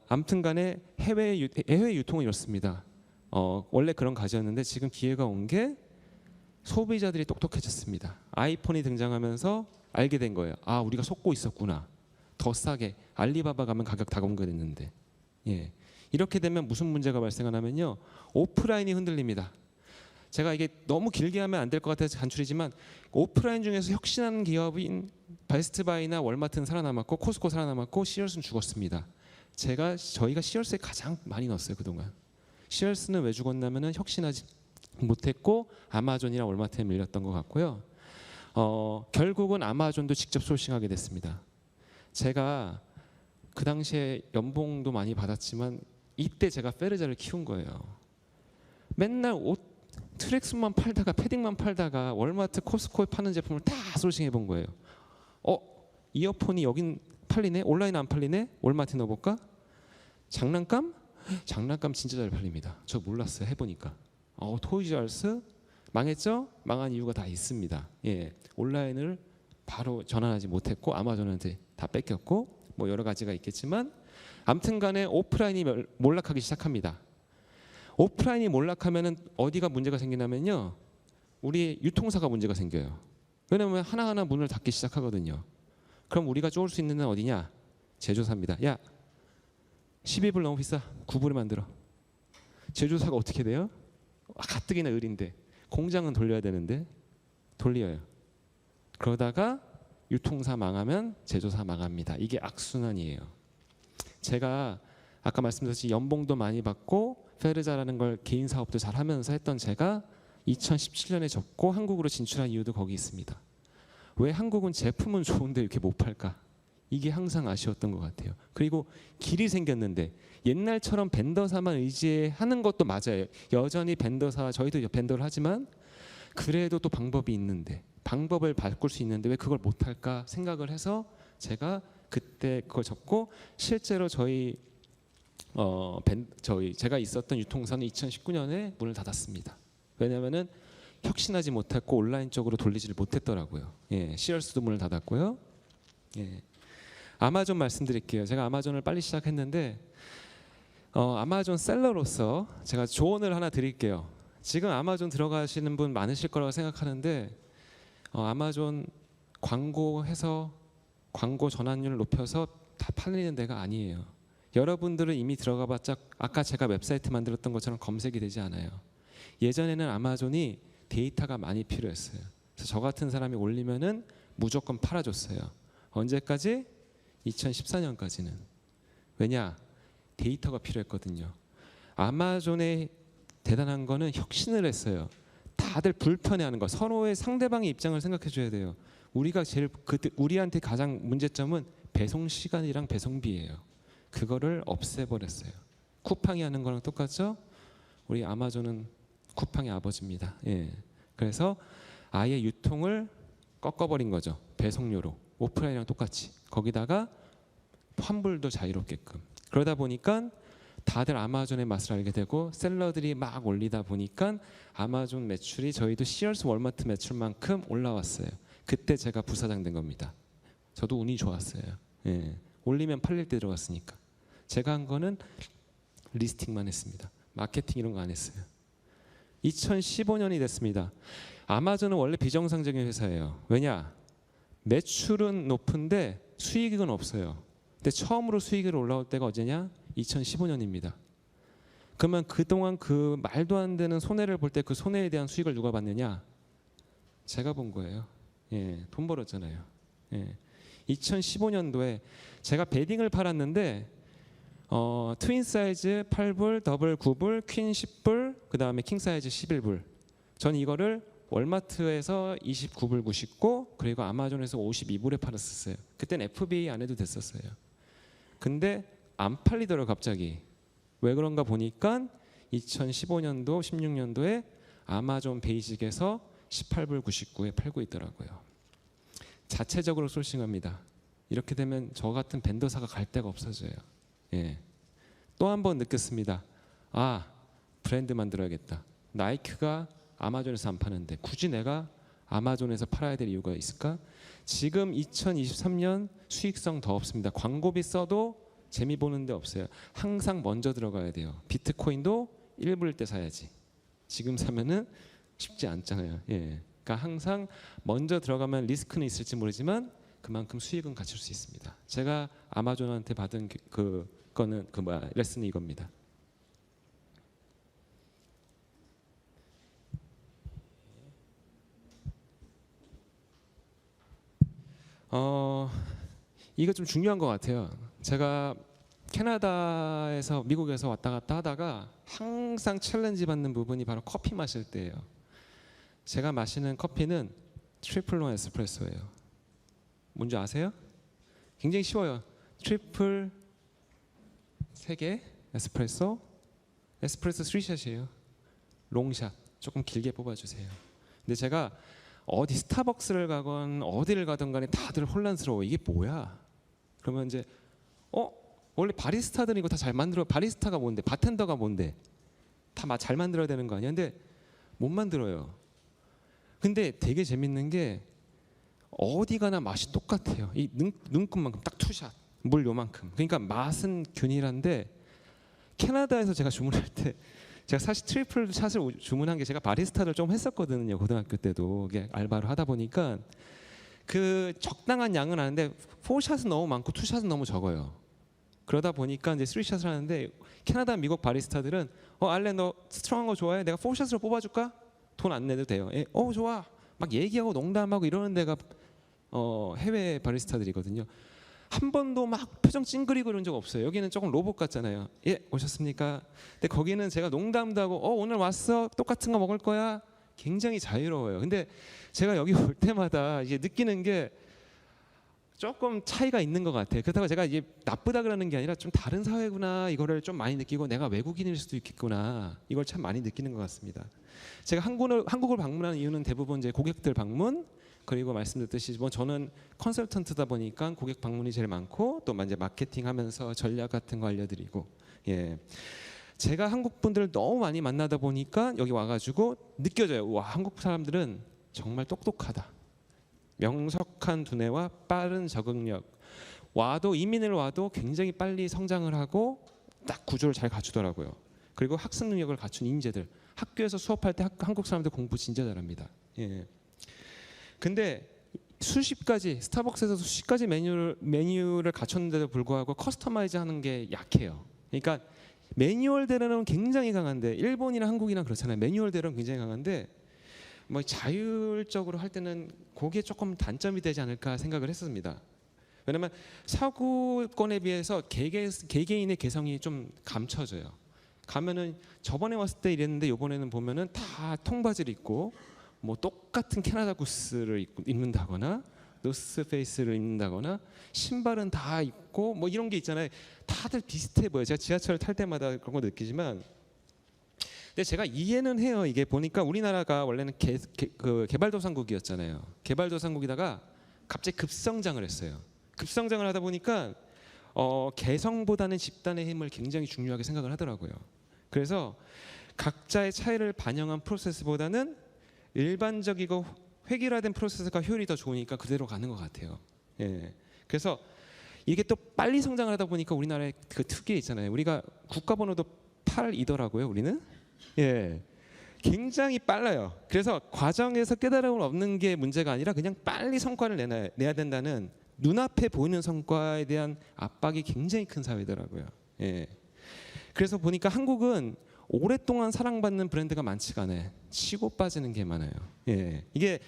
아무튼간에 해외 유통은 이렇습니다. 원래 그런 가지였는데 지금 기회가 온 게 소비자들이 똑똑해졌습니다. 아이폰이 등장하면서 알게 된 거예요. 우리가 속고 있었구나. 더 싸게 알리바바 가면 가격 다 공개됐는데 예. 이렇게 되면 무슨 문제가 발생하냐면요. 오프라인이 흔들립니다. 제가 이게 너무 길게 하면 안 될 것 같아서 간추리지만 오프라인 중에서 혁신하는 기업인 베스트바이나 월마트는 살아남았고 코스코 살아남았고 시얼스는 죽었습니다. 저희가 시얼스에 가장 많이 넣었어요 그동안. 시얼스는 왜 죽었냐면은 혁신하지 못했고 아마존이랑 월마트에 밀렸던 것 같고요. 결국은 아마존도 직접 소싱하게 됐습니다. 제가 그 당시에 연봉도 많이 받았지만 이때 제가 페르자를 키운 거예요. 맨날 옷 트랙수만 팔다가 패딩만 팔다가 월마트 코스코에 파는 제품을 다 소싱해 본 거예요. 이어폰이 여긴 팔리네? 온라인 안 팔리네? 월마트 넣어볼까? 장난감? 장난감 진짜 잘 팔립니다. 저 몰랐어요. 해보니까. 토이즈하우스 망했죠? 망한 이유가 다 있습니다. 예, 온라인을 바로 전환하지 못했고 아마존한테 다 뺏겼고 뭐 여러 가지가 있겠지만 아무튼간에 오프라인이 몰락하기 시작합니다. 오프라인이 몰락하면은 어디가 문제가 생기냐면요, 우리 유통사가 문제가 생겨요. 왜냐하면 하나하나 문을 닫기 시작하거든요. 그럼 우리가 쪼을 수 있는 데는 어디냐? 제조사입니다. 야, 12불 너무 비싸. 9불에 만들어. 제조사가 어떻게 돼요? 가뜩이나 을인데 공장은 돌려야 되는데 돌려요. 그러다가 유통사 망하면 제조사 망합니다. 이게 악순환이에요. 제가 아까 말씀드렸듯이 연봉도 많이 받고 페르자라는 걸 개인 사업도 잘 하면서 했던 제가 2017년에 접고 한국으로 진출한 이유도 거기 있습니다. 왜 한국은 제품은 좋은데 이렇게 못 팔까? 이게 항상 아쉬웠던 것 같아요. 그리고 길이 생겼는데 옛날처럼 벤더사만 의지하는 것도 맞아요. 여전히 벤더사, 저희도 벤더를 하지만 그래도 또 방법이 있는데 방법을 바꿀 수 있는데 왜 그걸 못할까 생각을 해서 제가 그때 그걸 접고 실제로 제가 있었던 유통사는 2019년에 문을 닫았습니다. 왜냐하면은 혁신하지 못했고 온라인 쪽으로 돌리지를 못했더라고요. 예, 시얼스도 문을 닫았고요. 예. 아마존 말씀드릴게요. 제가 아마존을 빨리 시작했는데 아마존 셀러로서 제가 조언을 하나 드릴게요. 지금 아마존 들어가시는 분 많으실 거라고 생각하는데 아마존 광고해서 광고 전환율 높여서 다 팔리는 데가 아니에요. 여러분들은 이미 들어가봤자 아까 제가 웹사이트 만들었던 것처럼 검색이 되지 않아요. 예전에는 아마존이 데이터가 많이 필요했어요. 그래서 저 같은 사람이 올리면은 무조건 팔아줬어요. 언제까지? 2014년까지는. 왜냐? 데이터가 필요했거든요. 아마존의 대단한 거는 혁신을 했어요. 다들 불편해하는 거. 서로의 상대방의 입장을 생각해줘야 돼요. 우리가 우리한테 가장 문제점은 배송 시간이랑 배송비예요. 그거를 없애버렸어요. 쿠팡이 하는 거랑 똑같죠? 우리 아마존은 쿠팡의 아버지입니다. 예. 그래서 아예 유통을 꺾어버린 거죠. 배송료로. 오프라인이랑 똑같이. 거기다가 환불도 자유롭게끔. 그러다 보니까 다들 아마존의 맛을 알게 되고 셀러들이 막 올리다 보니까 아마존 매출이 저희도 시얼스 월마트 매출만큼 올라왔어요. 그때 제가 부사장 된 겁니다. 저도 운이 좋았어요. 예. 올리면 팔릴 때 들어갔으니까. 제가 한 거는 리스팅만 했습니다. 마케팅 이런 거 안 했어요. 2015년이 됐습니다. 아마존은 원래 비정상적인 회사예요. 왜냐? 매출은 높은데 수익은 없어요. 근데 처음으로 수익이 올라올 때가 언제냐? 2015년입니다. 그러면 그동안 그 말도 안 되는 손해를 볼 때 그 손해에 대한 수익을 누가 받느냐? 제가 본 거예요. 예, 돈 벌었잖아요. 예. 2015년도에 제가 베딩을 팔았는데 트윈 사이즈 8불, 더블 9불, 퀸 10불, 그 다음에 킹 사이즈 11불. 전 이거를 월마트에서 29불 99, 그리고 아마존에서 52불에 팔았었어요. 그때는 FBA 안 해도 됐었어요. 근데 안 팔리더라고요, 갑자기. 왜 그런가 보니까 2015년도, 16년도에 아마존 베이직에서 18불 99에 팔고 있더라고요. 자체적으로 소싱합니다. 이렇게 되면 저 같은 벤더사가 갈 데가 없어져요. 예. 또 한 번 느꼈습니다. 브랜드 만들어야겠다. 나이키가 아마존에서 안 파는데 굳이 내가 아마존에서 팔아야 될 이유가 있을까? 지금 2023년 수익성 더 없습니다. 광고비 써도 재미 보는 데 없어요. 항상 먼저 들어가야 돼요. 비트코인도 1불일 때 사야지. 지금 사면은 쉽지 않잖아요. 예. 그러니까 항상 먼저 들어가면 리스크는 있을지 모르지만 그만큼 수익은 갖출 수 있습니다. 제가 아마존한테 받은 그거는 레슨이 이겁니다. 이거 좀 중요한 것 같아요. 제가 캐나다에서 미국에서 왔다 갔다 하다가 항상 챌린지 받는 부분이 바로 커피 마실 때예요. 제가 마시는 커피는 트리플 롱 에스프레소예요. 뭔지 아세요? 굉장히 쉬워요. 트리플 3개 에스프레소 3샷이에요. 롱샷 조금 길게 뽑아주세요. 근데 제가 어디 스타벅스를 가건 어디를 가든 간에 다들 혼란스러워. 이게 뭐야? 그러면 이제 원래 바리스타들은 이거 다 잘 만들어. 바리스타가 뭔데? 바텐더가 뭔데? 다 잘 만들어야 되는 거 아니야? 근데 못 만들어요. 근데 되게 재밌는 게 어디 가나 맛이 똑같아요. 이 눈금만큼 딱 투샷, 물 요만큼. 그러니까 맛은 균일한데 캐나다에서 제가 주문할 때 제가 사실 트리플 샷을 주문한 게 제가 바리스타를 좀 했었거든요. 고등학교 때도 이게 알바를 하다 보니까 그 적당한 양은 아는데 4샷은 너무 많고 2샷은 너무 적어요. 그러다 보니까 이제 3샷을 하는데 캐나다, 미국 바리스타들은 알레 너 스트롱한 거 좋아해? 내가 4샷으로 뽑아줄까? 돈 안 내도 돼요. 좋아. 막 얘기하고 농담하고 이러는 데가 해외 바리스타들이거든요. 한 번도 막 표정 찡그리고 이런 적 없어요. 여기는 조금 로봇 같잖아요. 예, 오셨습니까? 근데 거기는 제가 농담도 하고 오늘 왔어? 똑같은 거 먹을 거야? 굉장히 자유로워요. 근데 제가 여기 올 때마다 이제 느끼는 게 조금 차이가 있는 것 같아요. 그렇다고 제가 이제 나쁘다 그러는 게 아니라 좀 다른 사회구나 이거를 좀 많이 느끼고 내가 외국인일 수도 있겠구나 이걸 참 많이 느끼는 것 같습니다. 제가 한국을 방문하는 이유는 대부분 이제 고객들 방문 그리고 말씀드렸듯이 저는 컨설턴트다 보니까 고객 방문이 제일 많고 또 이제 마케팅하면서 전략 같은 거 알려드리고 제가 한국 분들을 너무 많이 만나다 보니까 여기 와가지고 느껴져요. 와 한국 사람들은 정말 똑똑하다. 명석한 두뇌와 빠른 적응력. 이민을 와도 굉장히 빨리 성장을 하고 딱 구조를 잘 갖추더라고요. 그리고 학습 능력을 갖춘 인재들. 학교에서 수업할 때 한국 사람들 공부 진짜 잘합니다. 근데 수십 가지 스타벅스에서 수십 가지 메뉴를 갖췄는데도 불구하고 커스터마이즈하는 게 약해요. 그러니까 매뉴얼대로는 굉장히 강한데 일본이나 한국이나 그렇잖아요. 매뉴얼대로는 굉장히 강한데 자율적으로 할 때는 그게 조금 단점이 되지 않을까 생각을 했습니다. 왜냐하면 사고권에 비해서 개개인의 개성이 좀 감춰져요. 가면은 저번에 왔을 때 이랬는데 이번에는 보면은 다 통바지를 입고 똑같은 캐나다 구스를 입는다거나 노스페이스를 입는다거나 신발은 다 입고 이런 게 있잖아요. 다들 비슷해 보여요. 제가 지하철을 탈 때마다 그런 거 느끼지만 근데 제가 이해는 해요. 이게 보니까 우리나라가 원래는 개발도상국이었잖아요. 개발도상국이다가 갑자기 급성장을 했어요. 급성장을 하다 보니까 개성보다는 집단의 힘을 굉장히 중요하게 생각을 하더라고요. 그래서 각자의 차이를 반영한 프로세스보다는 일반적이고 획일화된 프로세스가 효율이 더 좋으니까 그대로 가는 것 같아요. 그래서 이게 또 빨리 성장을 하다 보니까 우리나라의 그 특기 있잖아요. 우리가 국가번호도 8이더라고요. 우리는 굉장히 빨라요. 그래서 과정에서 깨달음을 얻는 게 문제가 아니라 그냥 빨리 성과를 내야 된다는 눈앞에 보이는 성과에 대한 압박이 굉장히 큰 사회더라고요. 그래서 보니까 한국은 오랫동안 사랑받는 브랜드가 많지가 않아요. 치고 빠지는 게 많아요. 이게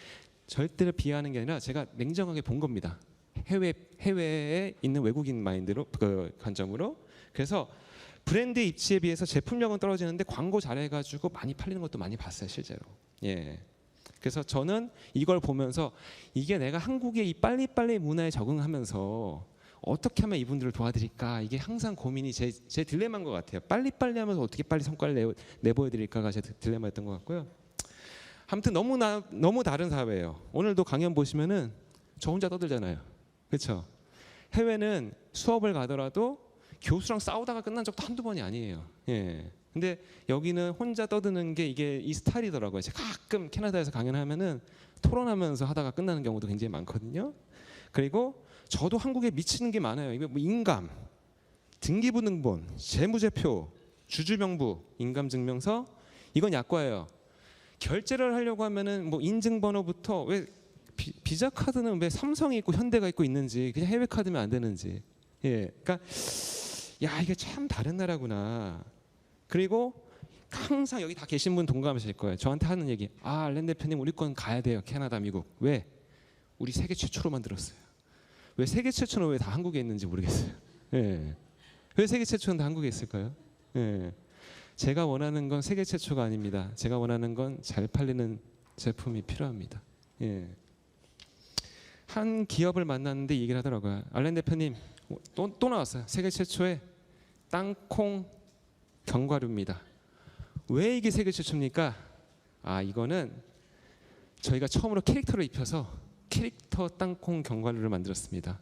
절대로 비하하는 게 아니라 제가 냉정하게 본 겁니다. 해외에 있는 외국인 마인드로 그 관점으로. 그래서 브랜드 입지에 비해서 제품력은 떨어지는데 광고 잘해가지고 많이 팔리는 것도 많이 봤어요, 실제로. 그래서 저는 이걸 보면서 이게 내가 한국의 이 빨리빨리 문화에 적응하면서 어떻게 하면 이분들을 도와드릴까, 이게 항상 고민이 제 딜레마인 것 같아요. 빨리빨리 하면서 어떻게 빨리 성과를 내보여드릴까가 제 딜레마였던 것 같고요. 아무튼 너무 다른 사회예요. 오늘도 강연 보시면은 저 혼자 떠들잖아요. 그렇죠? 해외는 수업을 가더라도 교수랑 싸우다가 끝난 적도 한두 번이 아니에요. 근데 여기는 혼자 떠드는 게 이게 이 스타일이더라고요. 제가 가끔 캐나다에서 강연하면은 토론하면서 하다가 끝나는 경우도 굉장히 많거든요. 그리고 저도 한국에 미치는 게 많아요. 이거 인감, 등기부등본, 재무제표, 주주명부, 인감증명서, 이건 약과예요. 결제를 하려고 하면은 인증번호부터 왜 비자 카드는 왜 삼성이 있고 현대가 있고 있는지, 그냥 해외 카드면 안 되는지. 예, 그러니까 야, 이게 참 다른 나라구나. 그리고 항상 여기 다 계신 분 동감하실 거예요. 저한테 하는 얘기, 알렌 대표님 우리 건 가야 돼요. 캐나다, 미국. 왜? 우리 세계 최초로 만들었어요. 왜 세계 최초는 왜 다 한국에 있는지 모르겠어요. 예. 왜 세계 최초는 다 한국에 있을까요? 예. 제가 원하는 건 세계 최초가 아닙니다. 제가 원하는 건 잘 팔리는 제품이 필요합니다. 예. 한 기업을 만났는데 얘기를 하더라고요. 알렌 대표님 또 나왔어요. 세계 최초의 땅콩 견과류입니다. 왜 이게 세계 최초입니까? 이거는 저희가 처음으로 캐릭터를 입혀서 캐릭터 땅콩 견과류를 만들었습니다.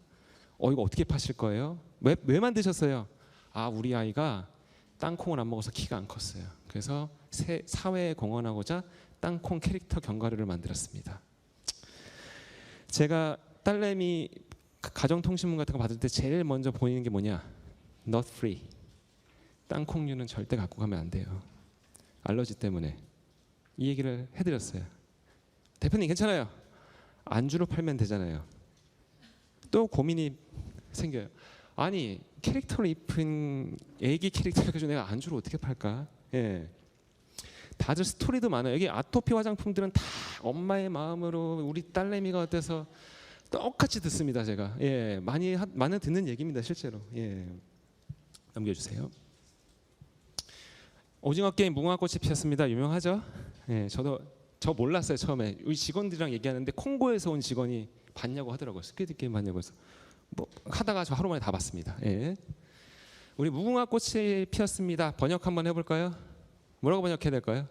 이거 어떻게 파실 거예요? 왜 만드셨어요? 우리 아이가 땅콩을 안 먹어서 키가 안 컸어요. 그래서 사회에 공헌하고자 땅콩 캐릭터 견과류를 만들었습니다. 제가 딸내미 가정통신문 같은 거 받을 때 제일 먼저 보이는 게 뭐냐? Not free. 땅콩류는 절대 갖고 가면 안 돼요. 알러지 때문에. 이 얘기를 해드렸어요. 대표님 괜찮아요. 안주로 팔면 되잖아요. 또 고민이 생겨요. 아니 캐릭터를 입힌 애기 캐릭터를 가지고 내가 안주로 어떻게 팔까? 예. 다들 스토리도 많아요. 여기 아토피 화장품들은 다 엄마의 마음으로 우리 딸내미가 어때서 똑같이 듣습니다. 제가 많이 듣는 얘기입니다. 실제로. 넘겨주세요. 오징어 게임 무궁화꽃이 피었습니다. 유명하죠? 저 몰랐어요 처음에. 우리 직원들이랑 얘기하는데 콩고에서 온 직원이 봤냐고 하더라고요. 스퀴드 게임 봤냐고 해서 하다가 저 하루 만에 다 봤습니다. 우리 무궁화꽃이 피었습니다. 번역 한번 해볼까요? 뭐라고 번역해야 될까요?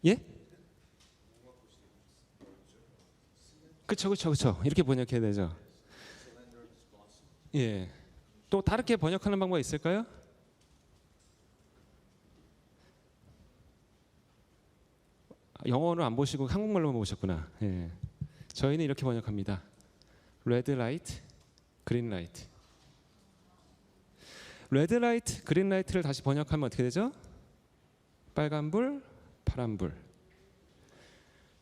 예? 그쵸. 이렇게 번역해야 되죠. 예. 또 다르게 번역하는 방법이 있을까요? 영어를 안 보시고 한국말로만 보셨구나. 예. 저희는 이렇게 번역합니다. 레드 라이트, 그린 라이트. 레드 라이트, 그린 라이트를 다시 번역하면 어떻게 되죠? 빨간 불, 파란 불.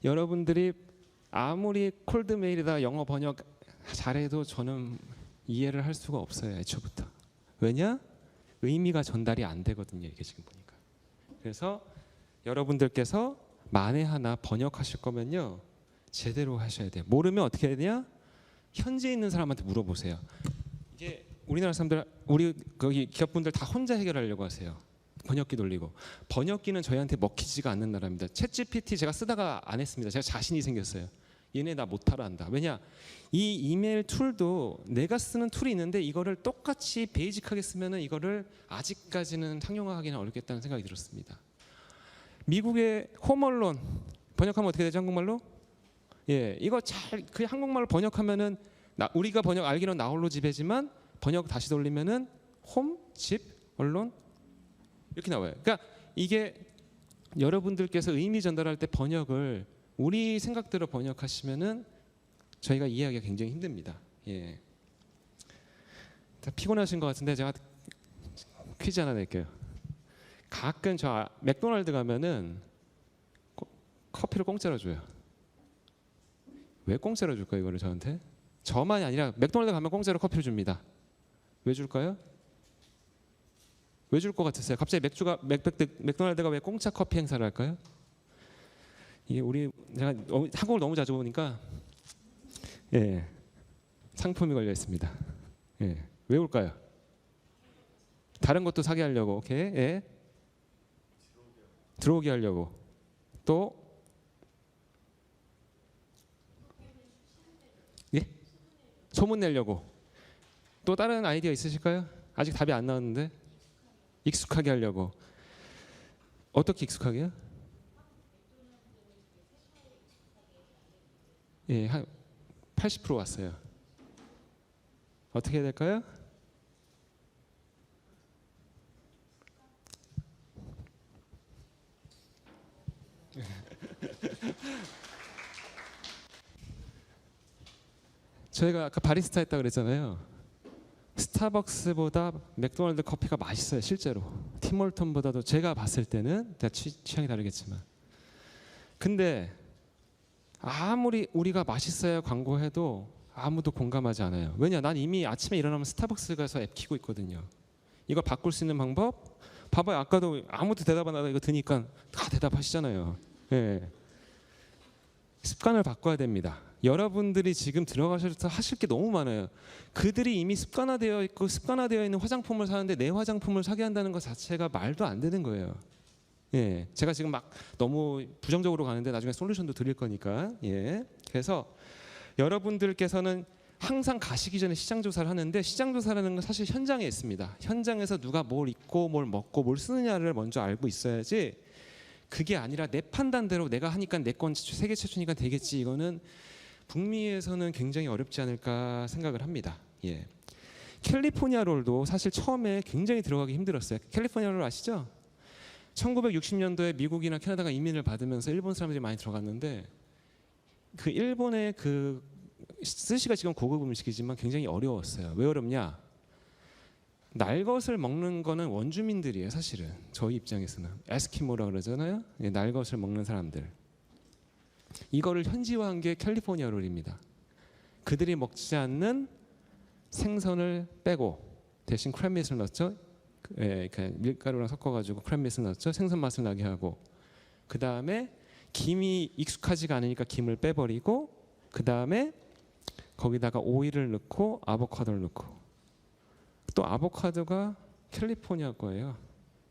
여러분들이 아무리 콜드메일이다 영어 번역 잘해도 저는 이해를 할 수가 없어요. 애초부터. 왜냐? 의미가 전달이 안 되거든요. 이게 지금 보니까. 그래서 여러분들께서 만에 하나 번역하실 거면요. 제대로 하셔야 돼요. 모르면 어떻게 해야 되냐? 현지에 있는 사람한테 물어보세요. 이게 우리나라 사람들, 우리 거기 기업분들 다 혼자 해결하려고 하세요. 번역기 돌리고. 번역기는 저희한테 먹히지가 않는 나라입니다. 챗GPT 제가 쓰다가 안 했습니다. 제가 자신이 생겼어요. 얘네 나 못하러 한다. 왜냐? 이 이메일 툴도 내가 쓰는 툴이 있는데 이거를 똑같이 베이직하게 쓰면은 이거를 아직까지는 상용화하기는 어렵겠다는 생각이 들었습니다. 미국의 홈얼론 번역하면 어떻게 되죠? 한국말로? 이거 잘 그냥 한국말로 번역하면은 우리가 번역 알기로는 나홀로 집에지만 번역 다시 돌리면은 홈, 집, 언론 이렇게 나와요. 그러니까 이게 여러분들께서 의미 전달할 때 번역을 우리 생각대로 번역하시면은 저희가 이해하기가 굉장히 힘듭니다. 피곤하신 것 같은데 제가 퀴즈 하나 낼게요. 가끔 저 맥도날드 가면은 커피를 공짜로 줘요. 왜 공짜로 줄까요? 이거를 저한테? 저만이 아니라 맥도날드 가면 공짜로 커피를 줍니다. 왜 줄까요? 왜 줄 것 같으세요? 갑자기 맥도날드가 왜 공짜 커피 행사를 할까요? 이게 제가 한국을 너무 자주 보니까 상품이 걸려 있습니다. 왜 올까요? 다른 것도 사게 하려고, 오케이, 들어오게 하려고, 또 소문 내려고, 또 다른 아이디어 있으실까요? 아직 답이 안 나왔는데. 익숙하게 하려고. 어떻게 익숙하게요? 한 80% 왔어요. 어떻게 해야 될까요? 저희가 아까 바리스타 했다 그랬잖아요. 스타벅스보다 맥도날드 커피가 맛있어요. 실제로 팀홀턴보다도 제가 봤을 때는 취향이 다르겠지만 근데 아무리 우리가 맛있어야 광고해도 아무도 공감하지 않아요. 왜냐? 난 이미 아침에 일어나면 스타벅스 가서 앱 키고 있거든요. 이걸 바꿀 수 있는 방법? 봐봐요. 아까도 아무도 대답 안 하다 이거 드니까 다 대답하시잖아요. 예. 습관을 바꿔야 됩니다. 여러분들이 지금 들어가셔서 하실 게 너무 많아요. 그들이 이미 습관화되어 있고 습관화되어 있는 화장품을 사는데 내 화장품을 사게 한다는 것 자체가 말도 안 되는 거예요. 예, 제가 지금 막 너무 부정적으로 가는데 나중에 솔루션도 드릴 거니까. 예, 그래서 여러분들께서는 항상 가시기 전에 시장 조사를 하는데 시장 조사라는 건 사실 현장에 있습니다. 현장에서 누가 뭘 입고 뭘 먹고 뭘 쓰느냐를 먼저 알고 있어야지. 그게 아니라 내 판단대로 내가 하니까 내 건 세계 최초니까 되겠지. 이거는 북미에서는 굉장히 어렵지 않을까 생각을 합니다. 예. 캘리포니아 롤도 사실 처음에 굉장히 들어가기 힘들었어요. 캘리포니아 롤 아시죠? 1960년도에 미국이나 캐나다가 이민을 받으면서 일본 사람들이 많이 들어갔는데 그 일본의 그 스시가 지금 고급 음식이지만 굉장히 어려웠어요. 왜 어렵냐? 날것을 먹는 거는 원주민들이에요. 사실은 저희 입장에서는 에스키모라 그러잖아요. 날것을 먹는 사람들. 이거를 현지화한 게 캘리포니아 롤입니다. 그들이 먹지 않는 생선을 빼고 대신 크랜밋을 넣었죠. 밀가루랑 섞어가지고 크랜밋을 넣었죠. 생선 맛을 나게 하고 그 다음에 김이 익숙하지가 않으니까 김을 빼버리고 그 다음에 거기다가 오일을 넣고 아보카도를 넣고 또 아보카도가 캘리포니아 거예요.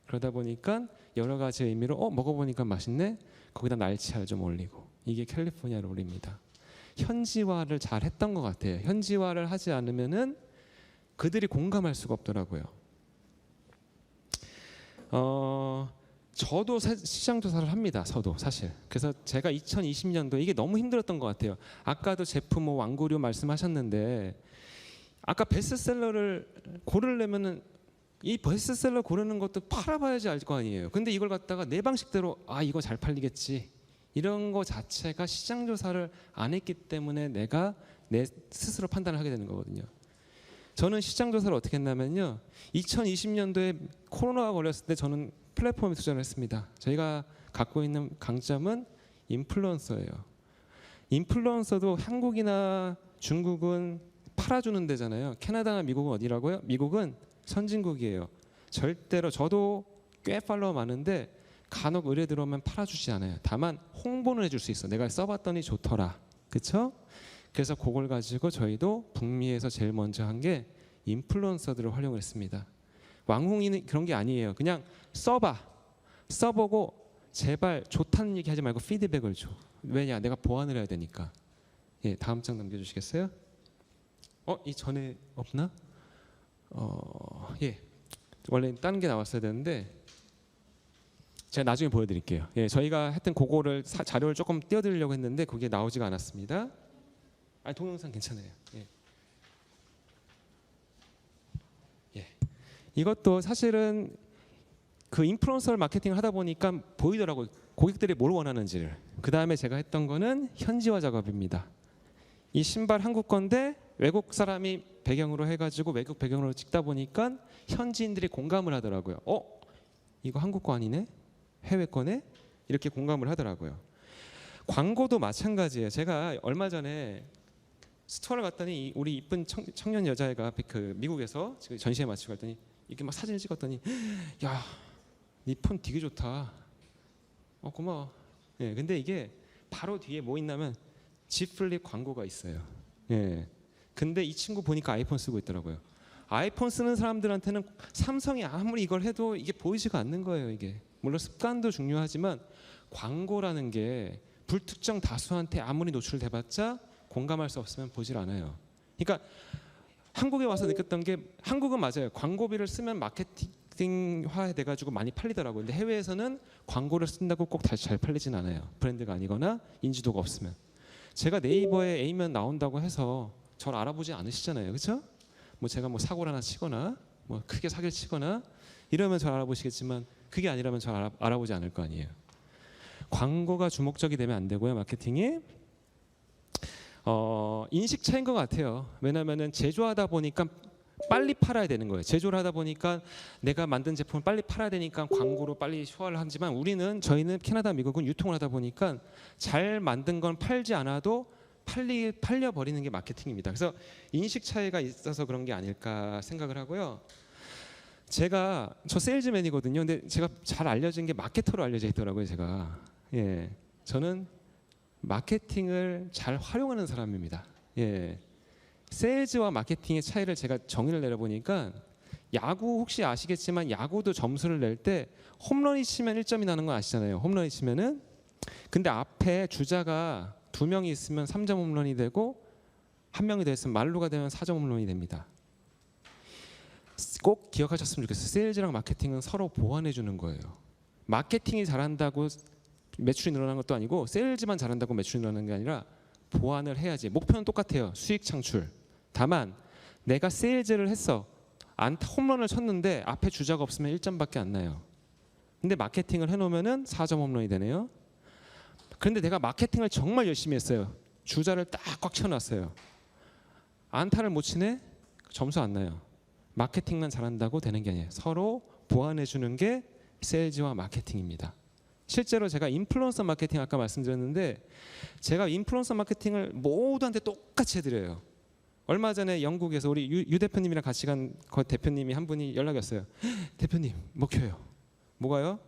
그러다 보니까 여러 가지 의미로 먹어보니까 맛있네. 거기다 날치알 좀 올리고 이게 캘리포니아 롤입니다. 현지화를 잘 했던 것 같아요. 현지화를 하지 않으면은 그들이 공감할 수가 없더라고요. 저도 시장 조사를 합니다. 저도 사실. 그래서 제가 2020년도 이게 너무 힘들었던 것 같아요. 아까도 제품 완구류 말씀하셨는데 아까 베스트셀러를 고르려면은 이 베스트셀러 고르는 것도 팔아봐야지 알 거 아니에요. 근데 이걸 갖다가 내 방식대로 이거 잘 팔리겠지 이런 거 자체가 시장 조사를 안 했기 때문에 내가 내 스스로 판단을 하게 되는 거거든요. 저는 시장 조사를 어떻게 했냐면요. 2020년도에 코로나가 걸렸을 때 저는 플랫폼에 투자를 했습니다. 저희가 갖고 있는 강점은 인플루언서예요. 인플루언서도 한국이나 중국은 팔아주는 데잖아요. 캐나다나 미국은 어디라고요? 미국은 선진국이에요. 절대로 저도 꽤 팔로워 많은데 간혹 의뢰 들어오면 팔아주지 않아요. 다만 홍보는 해줄 수 있어. 내가 써봤더니 좋더라. 그렇죠? 그래서 그걸 가지고 저희도 북미에서 제일 먼저 한 게 인플루언서들을 활용을 했습니다. 왕홍이는 그런 게 아니에요. 그냥 써보고 제발 좋다는 얘기 하지 말고 피드백을 줘. 왜냐? 내가 보완을 해야 되니까. 예, 다음 장 넘겨주시겠어요? 이 전에 없나? 예, 원래 다른 게 나왔어야 되는데 제가 나중에 보여드릴게요. 예, 저희가 했던 그거를 자료를 조금 띄워드리려고 했는데 그게 나오지가 않았습니다. 동영상 괜찮아요. 예. 예. 이것도 사실은 그 인플루언서 마케팅을 하다 보니까 보이더라고요. 고객들이 뭘 원하는지를. 그 다음에 제가 했던 거는 현지화 작업입니다. 이 신발 한국 건데 외국 사람이 배경으로 해가지고 외국 배경으로 찍다 보니까 현지인들이 공감을 하더라고요. 이거 한국 거 아니네? 해외 거네? 이렇게 공감을 하더라고요. 광고도 마찬가지예요. 제가 얼마 전에 스토어를 갔더니 우리 이쁜 청년 여자애가 그 미국에서 지금 전시회 마치고 갔더니 이렇게 막 사진을 찍었더니 야, 네 폰 되게 좋다. 고마워. 예, 근데 이게 바로 뒤에 뭐 있냐면 G 플립 광고가 있어요. 예. 근데 이 친구 보니까 아이폰 쓰고 있더라고요. 아이폰 쓰는 사람들한테는 삼성이 아무리 이걸 해도 이게 보이지가 않는 거예요. 이게 물론 습관도 중요하지만 광고라는 게 불특정 다수한테 아무리 노출돼봤자 공감할 수 없으면 보질 않아요. 그러니까 한국에 와서 느꼈던 게 한국은 맞아요. 광고비를 쓰면 마케팅화 돼가지고 많이 팔리더라고요. 근데 해외에서는 광고를 쓴다고 꼭 다시 잘 팔리진 않아요. 브랜드가 아니거나 인지도가 없으면. 제가 네이버에 A면 나온다고 해서 저를 알아보지 않으시잖아요. 그렇죠? 뭐 제가 뭐 사고를 하나 치거나 뭐 크게 사기를 치거나 이러면 저를 알아보시겠지만 그게 아니라면 저를 알아보지 않을 거 아니에요. 광고가 주목적이 되면 안 되고요. 마케팅이 인식 차이인 것 같아요. 왜냐하면은 제조하다 보니까 빨리 팔아야 되는 거예요. 제조를 하다 보니까 내가 만든 제품을 빨리 팔아야 되니까 광고로 빨리 소화를 하지만 저희는 캐나다, 미국은 유통을 하다 보니까 잘 만든 건 팔지 않아도 팔려 버리는 게 마케팅입니다. 그래서 인식 차이가 있어서 그런 게 아닐까 생각을 하고요. 저 세일즈맨이거든요. 근데 제가 잘 알려진 게 마케터로 알려져 있더라고요. 저는 마케팅을 잘 활용하는 사람입니다. 세일즈와 마케팅의 차이를 제가 정의를 내려보니까 야구 혹시 아시겠지만 야구도 점수를 낼 때 홈런이 치면 1점이 나는 거 아시잖아요. 홈런이 치면은 근데 앞에 주자가 2명이 있으면 3점 홈런이 되고 1명이 됐으면 말루가 되면 4점 홈런이 됩니다. 꼭 기억하셨으면 좋겠어요. 세일즈랑 마케팅은 서로 보완해 주는 거예요. 마케팅이 잘한다고 매출이 늘어나는 것도 아니고 세일즈만 잘한다고 매출이 늘어나는 게 아니라 보완을 해야지. 목표는 똑같아요. 수익 창출. 다만 내가 세일즈를 했어. 안타 홈런을 쳤는데 앞에 주자가 없으면 1점밖에 안 나요. 근데 마케팅을 해놓으면은 4점 홈런이 되네요. 그런데 내가 마케팅을 정말 열심히 했어요. 주자를 딱 꽉 채워놨어요. 안타를 못 치네? 점수 안 나요. 마케팅만 잘한다고 되는 게 아니에요. 서로 보완해 주는 게 세일즈와 마케팅입니다. 실제로 제가 인플루언서 마케팅 아까 말씀드렸는데 제가 인플루언서 마케팅을 모두한테 똑같이 해드려요. 얼마 전에 영국에서 우리 유 대표님이랑 같이 간 그 대표님이 한 분이 연락이 왔어요. 대표님 먹혀요. 뭐가요?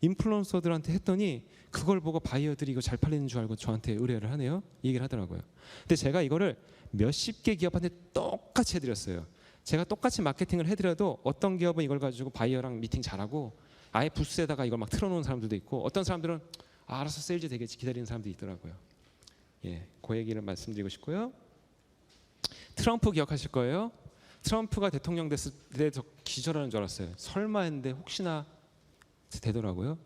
인플루언서들한테 했더니 그걸 보고 바이어들이 이거 잘 팔리는 줄 알고 저한테 의뢰를 하네요. 이 얘기를 하더라고요. 근데 제가 이거를 몇십 개 기업한테 똑같이 해드렸어요. 제가 똑같이 마케팅을 해드려도 어떤 기업은 이걸 가지고 바이어랑 미팅 잘하고 아예 부스에다가 이걸 막 틀어놓은 사람들도 있고 어떤 사람들은 알아서 세일즈 되겠지 기다리는 사람도 있더라고요. 그 얘기를 말씀드리고 싶고요. 트럼프 기억하실 거예요. 트럼프가 대통령 됐을 때 저 기절하는 줄 알았어요. 설마 했는데 혹시나 되더라고요.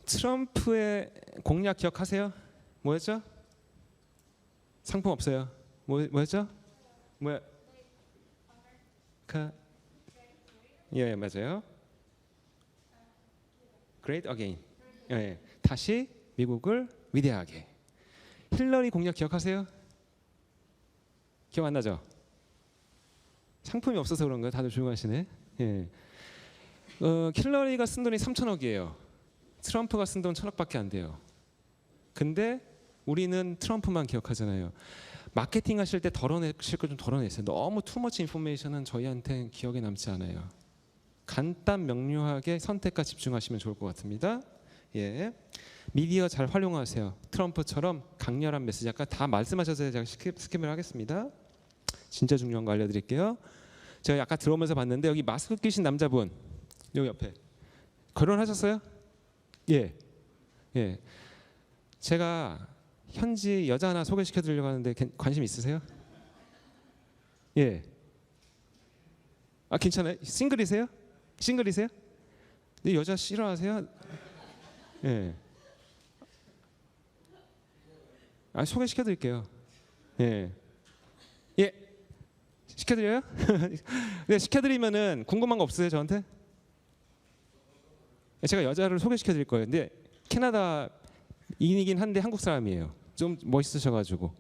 트럼프의 공약 기억하세요? 뭐였죠? 상품 없어요. 뭐였죠? 뭐야? 맞아요. Great again. 다시 미국을 위대하게. 힐러리 공약 기억하세요? 기억 안 나죠? 상품이 없어서 그런가요? 다들 조용하시네. 힐러리가 쓴 돈이 3천억이에요. 트럼프가 쓴 돈 1,000억밖에 안 돼요. 근데 우리는 트럼프만 기억하잖아요. 마케팅 하실 때 덜어내실 거 좀 덜어내세요. 너무 투머치 인포메이션은 저희한테 기억에 남지 않아요. 간단 명료하게 선택과 집중하시면 좋을 것 같습니다. 미디어 잘 활용하세요. 트럼프처럼 강렬한 메시지 아까 다 말씀하셔서 제가 스킵을 하겠습니다. 진짜 중요한 거 알려드릴게요. 제가 아까 들어오면서 봤는데 여기 마스크 끼신 남자분 여기 옆에 결혼하셨어요? 제가 현지 여자 하나 소개시켜 드리려고 하는데 관심 있으세요? 괜찮아요? 싱글이세요? 근데 여자 싫어하세요? 소개시켜 드릴게요. 시켜드려요? 네, 시켜드리면은 궁금한 거 없으세요 저한테? 제가 여자를 소개시켜 드릴 거예요. 근데 캐나다인이긴 한데 한국 사람이에요. 좀 멋있으셔가지고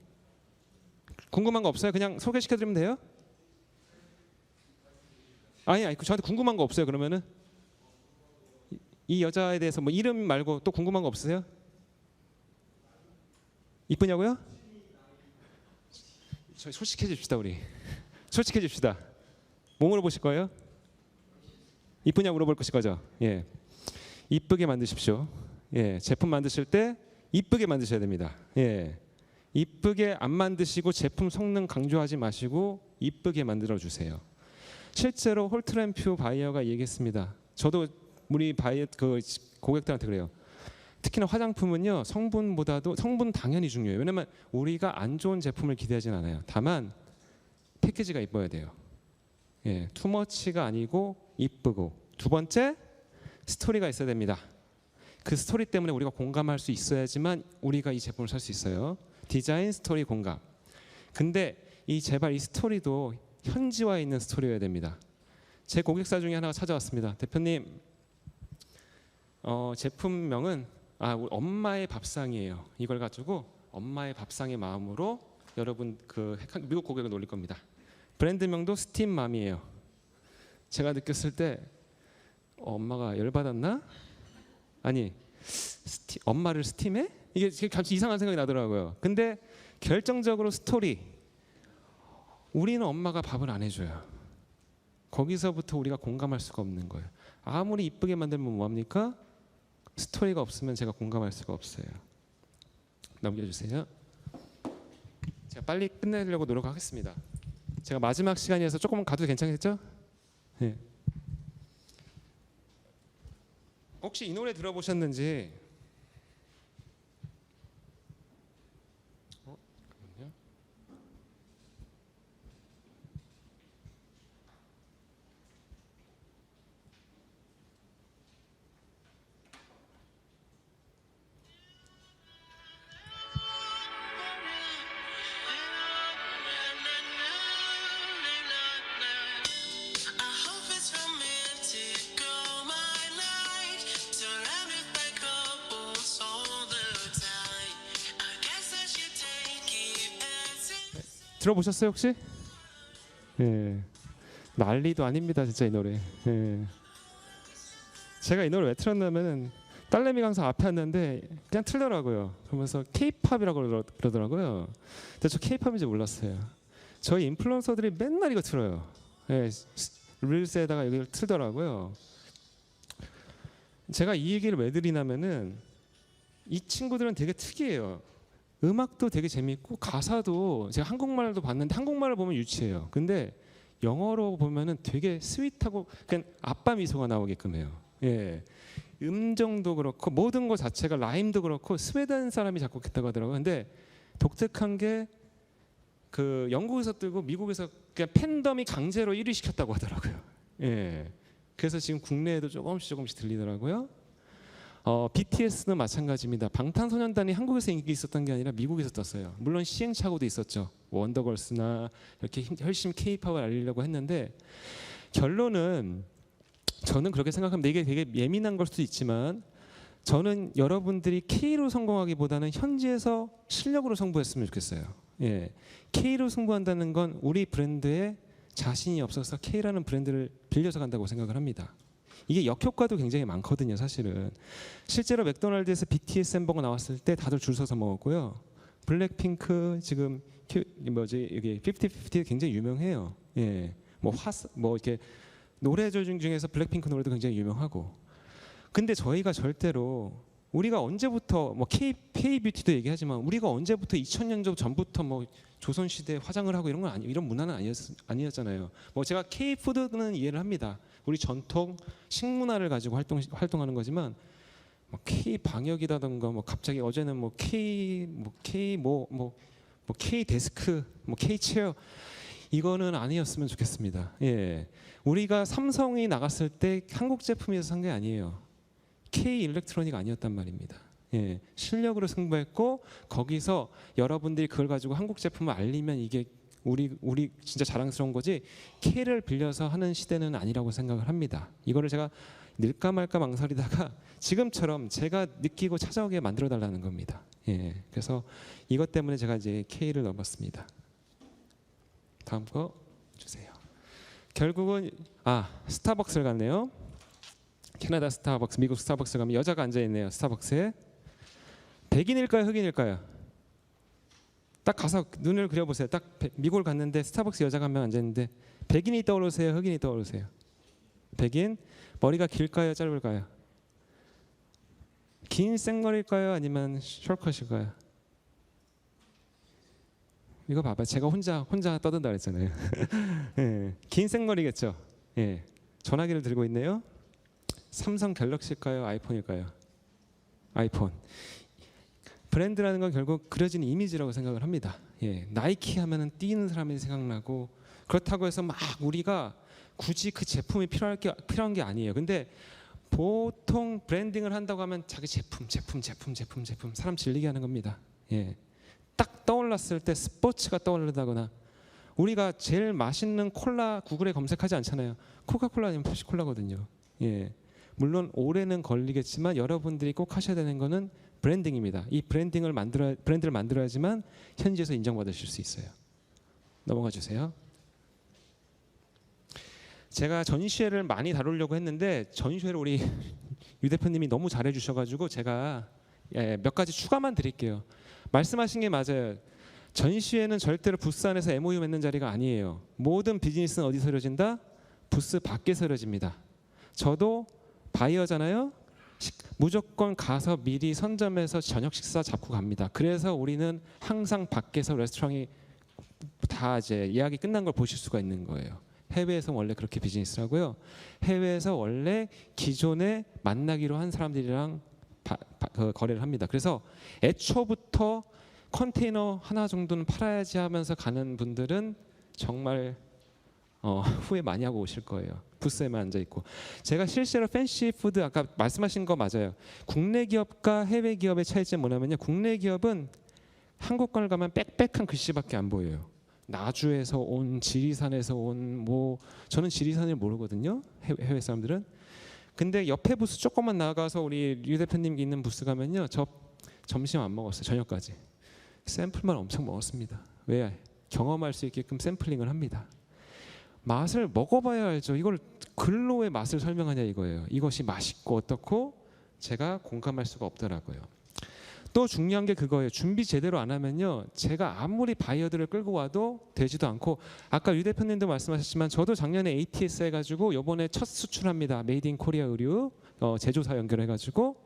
궁금한 거 없어요? 그냥 소개시켜 드리면 돼요? 아니 저한테 궁금한 거 없어요? 그러면은 이 여자에 대해서 뭐 이름 말고 또 궁금한 거 없으세요? 이쁘냐고요? 저희 솔직해집시다 우리. 솔직해집시다. 뭐 물어보실 거예요? 이쁘냐 물어볼 거죠? 이쁘게 만드십시오. 제품 만드실 때 이쁘게 만드셔야 됩니다. 이쁘게 안 만드시고 제품 성능 강조하지 마시고 이쁘게 만들어 주세요. 실제로 홀트램퓨 바이어가 얘기했습니다. 저도 우리 바이어 고객들한테 그래요. 특히나 화장품은요 성분보다도 성분 당연히 중요해요. 왜냐면 우리가 안 좋은 제품을 기대하진 않아요. 다만 패키지가 이뻐야 돼요. 투머치가 아니고 이쁘고. 두 번째 스토리가 있어야 됩니다. 그 스토리 때문에 우리가 공감할 수 있어야지만 우리가 이 제품을 살 수 있어요. 디자인, 스토리, 공감. 근데 제발 이 스토리도 현지화에 있는 스토리여야 됩니다. 제 고객사 중에 하나가 찾아왔습니다. 대표님, 제품명은 우리 엄마의 밥상이에요. 이걸 가지고 엄마의 밥상의 마음으로 여러분 미국 고객을 놀릴 겁니다. 브랜드명도 스팀맘이에요. 제가 느꼈을 때 엄마가 열받았나? 아니 엄마를 스팀해? 이게 갑자기 이상한 생각이 나더라고요. 근데 결정적으로 스토리, 우리는 엄마가 밥을 안 해줘요. 거기서부터 우리가 공감할 수가 없는 거예요. 아무리 이쁘게 만들면 뭐합니까? 스토리가 없으면 제가 공감할 수가 없어요. 넘겨주세요. 제가 빨리 끝내려고 노력하겠습니다. 제가 마지막 시간이어서 조금만 가도 괜찮겠죠? 네. 혹시 이 노래 들어보셨는지? 잠깐만요. 들어보셨어요 혹시? 예. 난리도 아닙니다 진짜 이 노래. 예. 제가 이 노래 왜 틀었냐면은 딸내미 강사 앞에 왔는데 그냥 틀더라고요. 그러면서 K-팝이라고 그러더라고요. 근데 저 K-팝인지 몰랐어요. 저희 인플루언서들이 맨날 이거 틀어요. 예. 릴스에다가 이걸 틀더라고요. 제가 이 얘기를 왜 드리냐면은 이 친구들은 되게 특이해요. 음악도 되게 재밌고 가사도 제가 한국말도 봤는데 한국말을 보면 유치해요. 근데 영어로 보면은 되게 스윗하고 그냥 아빠 미소가 나오게끔 해요. 예. 음정도 그렇고 모든 것 자체가 라임도 그렇고 스웨덴 사람이 작곡했다고 하더라고요. 근데 독특한 게 그 영국에서 뜨고 미국에서 그냥 팬덤이 강제로 1위 시켰다고 하더라고요. 예. 그래서 지금 국내에도 조금씩 들리더라고요. BTS는 마찬가지입니다. 방탄소년단이 한국에서 인기 있었던 게 아니라 미국에서 떴어요. 물론 시행착오도 있었죠. 원더걸스나 이렇게 열심히 K-팝을 알리려고 했는데 결론은 저는 그렇게 생각합니다. 이게 되게 예민한 걸 수도 있지만 저는 여러분들이 K로 성공하기보다는 현지에서 실력으로 승부했으면 좋겠어요. 예. K로 승부한다는 건 우리 브랜드에 자신이 없어서 K라는 브랜드를 빌려서 간다고 생각을 합니다. 이게 역효과도 굉장히 많거든요, 사실은. 실제로 맥도날드에서 BTS 햄버거 나왔을 때 다들 줄 서서 먹었고요. 블랙핑크 지금 뭐지 여기 50-50 굉장히 유명해요. 예, 뭐 이렇게 노래들 중에서 블랙핑크 노래도 굉장히 유명하고. 근데 저희가 절대로 우리가 언제부터 뭐 K-뷰티도 얘기하지만 우리가 언제부터 2000년 전부터 뭐 조선시대 화장을 하고 이런 건 이런 문화는 아니었잖아요. 뭐 제가 K-푸드는 이해를 합니다. 우리 전통 식문화를 가지고 활동하는 거지만 뭐 K-방역이라던가 뭐 갑자기 어제는 뭐 K 데스크 뭐 K-체어 이거는 아니었으면 좋겠습니다. 예. 우리가 삼성이 나갔을 때 한국 제품에서 산 게 아니에요. K-일렉트로닉 아니었단 말입니다. 예, 실력으로 승부했고 거기서 여러분들이 그걸 가지고 한국 제품을 알리면 이게 우리 진짜 자랑스러운 거지 K를 빌려서 하는 시대는 아니라고 생각을 합니다. 이거를 제가 늘까 말까 망설이다가 지금처럼 제가 느끼고 찾아오게 만들어 달라는 겁니다. 예, 그래서 이것 때문에 제가 이제 K를 넣어봤습니다. 다음 거 주세요. 결국은 스타벅스를 갔네요. 캐나다 스타벅스, 미국 스타벅스 가면 여자가 앉아 있네요. 스타벅스에 백인일까요, 흑인일까요? 딱 가서 눈을 그려보세요. 딱 미국을 갔는데 스타벅스 여자가 한 명 앉아 있는데 백인이 떠오르세요, 흑인이 떠오르세요? 백인. 머리가 길까요, 짧을까요? 긴 생머리일까요, 아니면 숏컷일까요? 이거 봐봐, 제가 혼자 떠든다 그랬잖아요. 예, 긴 생머리겠죠. 예, 전화기를 들고 있네요. 삼성 갤럭시일까요, 아이폰일까요? 아이폰. 브랜드라는 건 결국 그려지는 이미지라고 생각을 합니다. 예, 나이키 하면은 뛰는 사람이 생각나고 그렇다고 해서 막 우리가 굳이 그 제품이 필요한 게 아니에요. 근데 보통 브랜딩을 한다고 하면 자기 제품 사람 질리게 하는 겁니다. 예, 딱 떠올랐을 때 스포츠가 떠오르다거나 우리가 제일 맛있는 콜라 구글에 검색하지 않잖아요. 코카콜라 아니면 펩시콜라거든요. 예. 물론 오래는 걸리겠지만 여러분들이 꼭 하셔야 되는 거는 브랜딩입니다. 이 브랜드를 만들어야지만 현지에서 인정받으실 수 있어요. 넘어가 주세요. 제가 전시회를 많이 다루려고 했는데 전시회를 우리 유 대표님이 너무 잘해 주셔가지고 제가 몇 가지 추가만 드릴게요. 말씀하신 게 맞아요. 전시회는 절대로 부스 안에서 MOU 맺는 자리가 아니에요. 모든 비즈니스는 어디서 이루어진다? 부스 밖에서 이루어집니다. 저도 바이어잖아요. 무조건 가서 미리 선점해서 저녁 식사 잡고 갑니다. 그래서 우리는 항상 밖에서 레스토랑이 다 이제 예약이 끝난 걸 보실 수가 있는 거예요. 해외에서 원래 그렇게 비즈니스를 하고요. 해외에서 원래 기존에 만나기로 한 사람들이랑 거래를 합니다. 그래서 애초부터 컨테이너 하나 정도는 팔아야지 하면서 가는 분들은 정말 후회 많이 하고 오실 거예요. 부스에만 앉아 있고. 제가 실제로 팬시푸드 아까 말씀하신 거 맞아요. 국내 기업과 해외 기업의 차이점이 뭐냐면요. 국내 기업은 한국 걸 가면 빽빽한 글씨밖에 안 보여요. 나주에서 온, 지리산에서 온, 뭐 저는 지리산을 모르거든요. 해외 사람들은. 근데 옆에 부스 조금만 나가서 우리 유 대표님 있는 부스 가면요. 저 점심 안 먹었어요. 저녁까지. 샘플만 엄청 먹었습니다. 왜? 경험할 수 있게끔 샘플링을 합니다. 맛을 먹어봐야 알죠. 이걸 글로의 맛을 설명하냐 이거예요. 이것이 맛있고 어떻고 제가 공감할 수가 없더라고요. 또 중요한 게 그거예요. 준비 제대로 안 하면요. 제가 아무리 바이어들을 끌고 와도 되지도 않고 아까 유 대표님도 말씀하셨지만 저도 작년에 ATS 해가지고 이번에 첫 수출합니다. 메이드 인 코리아 의류 제조사 연결해가지고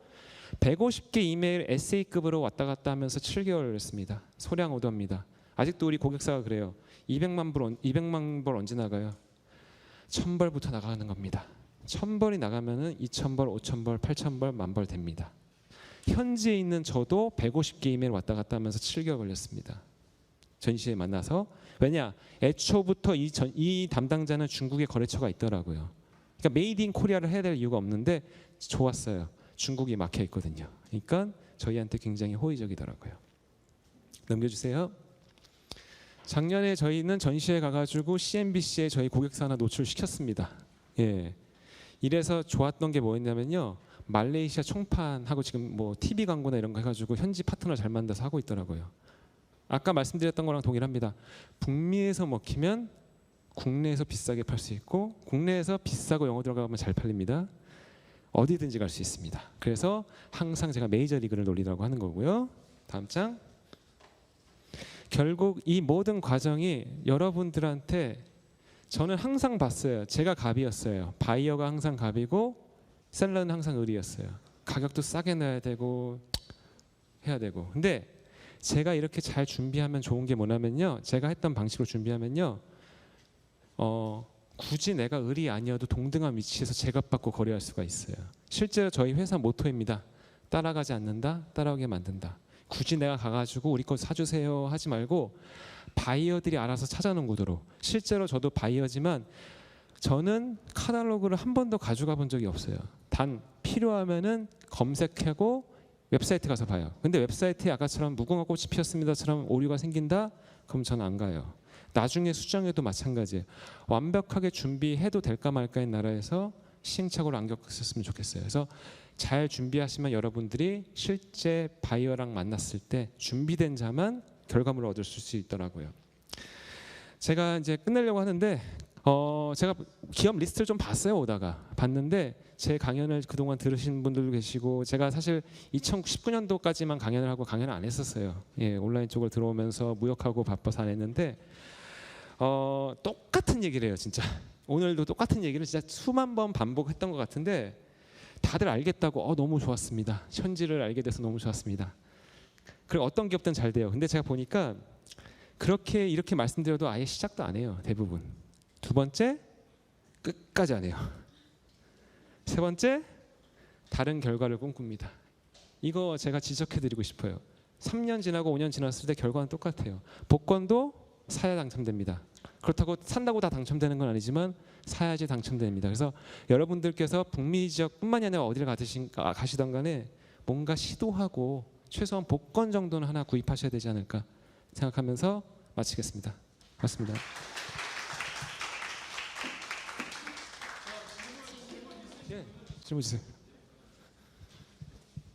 150개 이메일 에세이급으로 왔다 갔다 하면서 7개월을 했습니다. 소량 오더입니다. 아직도 우리 고객사가 그래요. 200만 벌 언제 나가요? 1000벌부터 나가는 겁니다. 1000벌이 나가면은 2000벌, 5000벌, 8000벌, 10,000벌 됩니다. 현지에 있는 저도 150개 이메일 왔다 갔다 하면서 7개월 걸렸습니다. 전시회에 만나서. 왜냐? 애초부터 이 담당자는 중국에 거래처가 있더라고요. 그러니까 메이드 인 코리아를 해야 될 이유가 없는데 좋았어요. 중국이 막혀 있거든요. 그러니까 저희한테 굉장히 호의적이더라고요. 넘겨주세요. 작년에 저희는 전시회 가가지고 CNBC에 저희 고객사 하나 노출시켰습니다. 예. 이래서 좋았던 게 뭐였냐면요. 말레이시아 총판하고 지금 뭐 TV 광고나 이런 거 해가지고 현지 파트너 잘 만나서 하고 있더라고요. 아까 말씀드렸던 거랑 동일합니다. 북미에서 먹히면 국내에서 비싸게 팔 수 있고 국내에서 비싸고 영어 들어가면 잘 팔립니다. 어디든지 갈 수 있습니다. 그래서 항상 제가 메이저리그를 노리라고 하는 거고요. 다음 장. 결국 이 모든 과정이 여러분들한테 저는 항상 봤어요. 제가 갑이었어요. 바이어가 항상 갑이고 셀러는 항상 을이었어요. 가격도 싸게 내야 되고 해야 되고. 근데 제가 이렇게 잘 준비하면 좋은 게 뭐냐면요. 제가 했던 방식으로 준비하면요. 굳이 내가 을이 아니어도 동등한 위치에서 제값받고 거래할 수가 있어요. 실제로 저희 회사 모토입니다. 따라가지 않는다, 따라오게 만든다. 굳이 내가 가가지고 우리 거 사주세요 하지 말고 바이어들이 알아서 찾아놓은 구도로. 실제로 저도 바이어지만 저는 카탈로그를 한 번도 가져가 본 적이 없어요. 단 필요하면은 검색하고 웹사이트 가서 봐요. 근데 웹사이트에 아까처럼 무궁화 꽃이 피었습니다처럼 오류가 생긴다? 그럼 저는 안 가요. 나중에 수정해도 마찬가지예요. 완벽하게 준비해도 될까 말까인 나라에서 시행착오를 안 겪으셨으면 좋겠어요. 그래서 잘 준비하시면 여러분들이 실제 바이어랑 만났을 때 준비된 자만 결과물을 얻을 수 있더라고요. 제가 이제 끝내려고 하는데 제가 기업 리스트를 좀 봤어요. 오다가 봤는데 제 강연을 그동안 들으신 분들도 계시고 제가 사실 2019년도까지만 강연을 하고 강연을 안 했었어요. 예, 온라인 쪽으로 들어오면서 무역하고 바빠서 안 했는데 똑같은 얘기를 해요. 진짜 오늘도 똑같은 얘기를 진짜 수만 번 반복했던 것 같은데 다들 알겠다고 너무 좋았습니다. 현지를 알게 돼서 너무 좋았습니다. 그리고 어떤 기업들은 잘 돼요. 근데 제가 보니까 이렇게 말씀드려도 아예 시작도 안 해요. 대부분. 두 번째, 끝까지 안 해요. 세 번째, 다른 결과를 꿈꿉니다. 이거 제가 지적해드리고 싶어요. 3년 지나고 5년 지났을 때 결과는 똑같아요. 복권도 사야 당첨됩니다. 그렇다고 산다고 다 당첨되는 건 아니지만 사야지 당첨됩니다. 그래서 여러분들께서 북미 지역뿐만이 아니라 어디를 가시던 간에 뭔가 시도하고 최소한 복권 정도는 하나 구입하셔야 되지 않을까 생각하면서 마치겠습니다. 고맙습니다. 예, 질문 주세요.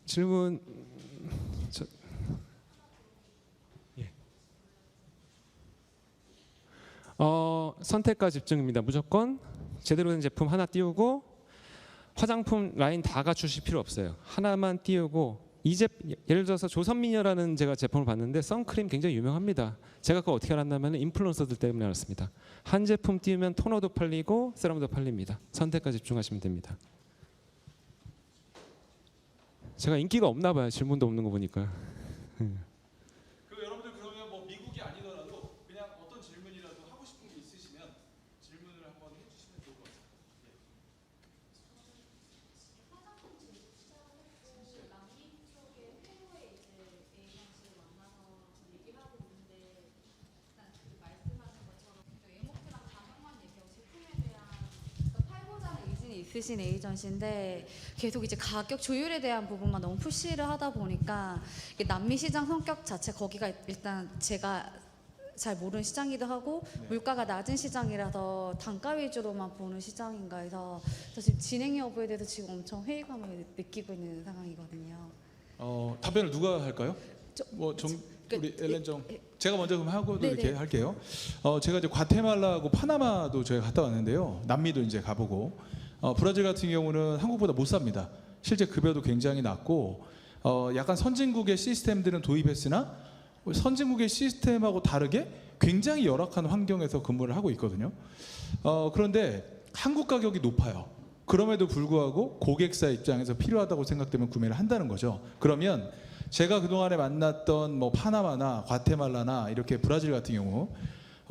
질문 예. 선택과 집중입니다. 무조건 제대로 된 제품 하나 띄우고 화장품 라인 다 갖추실 필요 없어요. 하나만 띄우고 예를 들어서 조선미녀라는 제가 제품을 봤는데 선크림 굉장히 유명합니다. 제가 그거 어떻게 알았냐면 인플루언서들 때문에 알았습니다. 한 제품 띄우면 토너도 팔리고 세럼도 팔립니다. 선택과 집중하시면 됩니다. 제가 인기가 없나 봐요. 질문도 없는 거 보니까. 그 여러분들 그러면 뭐 미국이 아니더라도 그냥 어떤 질문이라도 하고 싶은 게 있으시면 질문을 한번 해주시면 좋을 것 같습니다. 있으신 에이전시인데 계속 이제 가격 조율에 대한 부분만 너무 푸시를 하다 보니까 이게 남미 시장 성격 자체 거기가 일단 제가 잘 모르는 시장이기도 하고 물가가 낮은 시장이라서 단가 위주로만 보는 시장인가 해서 지금 진행 여부에 대해서 지금 엄청 회의감을 느끼고 있는 상황이거든요. 답변을 누가 할까요? 우리 엘렌정 제가 먼저 그럼 하고도 이렇게 할게요. 제가 이제 과테말라하고 파나마도 저희가 갔다 왔는데요. 남미도 이제 가보고 브라질 같은 경우는 한국보다 못 삽니다. 실제 급여도 굉장히 낮고 약간 선진국의 시스템들은 도입했으나 선진국의 시스템하고 다르게 굉장히 열악한 환경에서 근무를 하고 있거든요. 그런데 한국 가격이 높아요. 그럼에도 불구하고 고객사 입장에서 필요하다고 생각되면 구매를 한다는 거죠. 그러면 제가 그동안에 만났던 뭐 파나마나 과테말라나 이렇게 브라질 같은 경우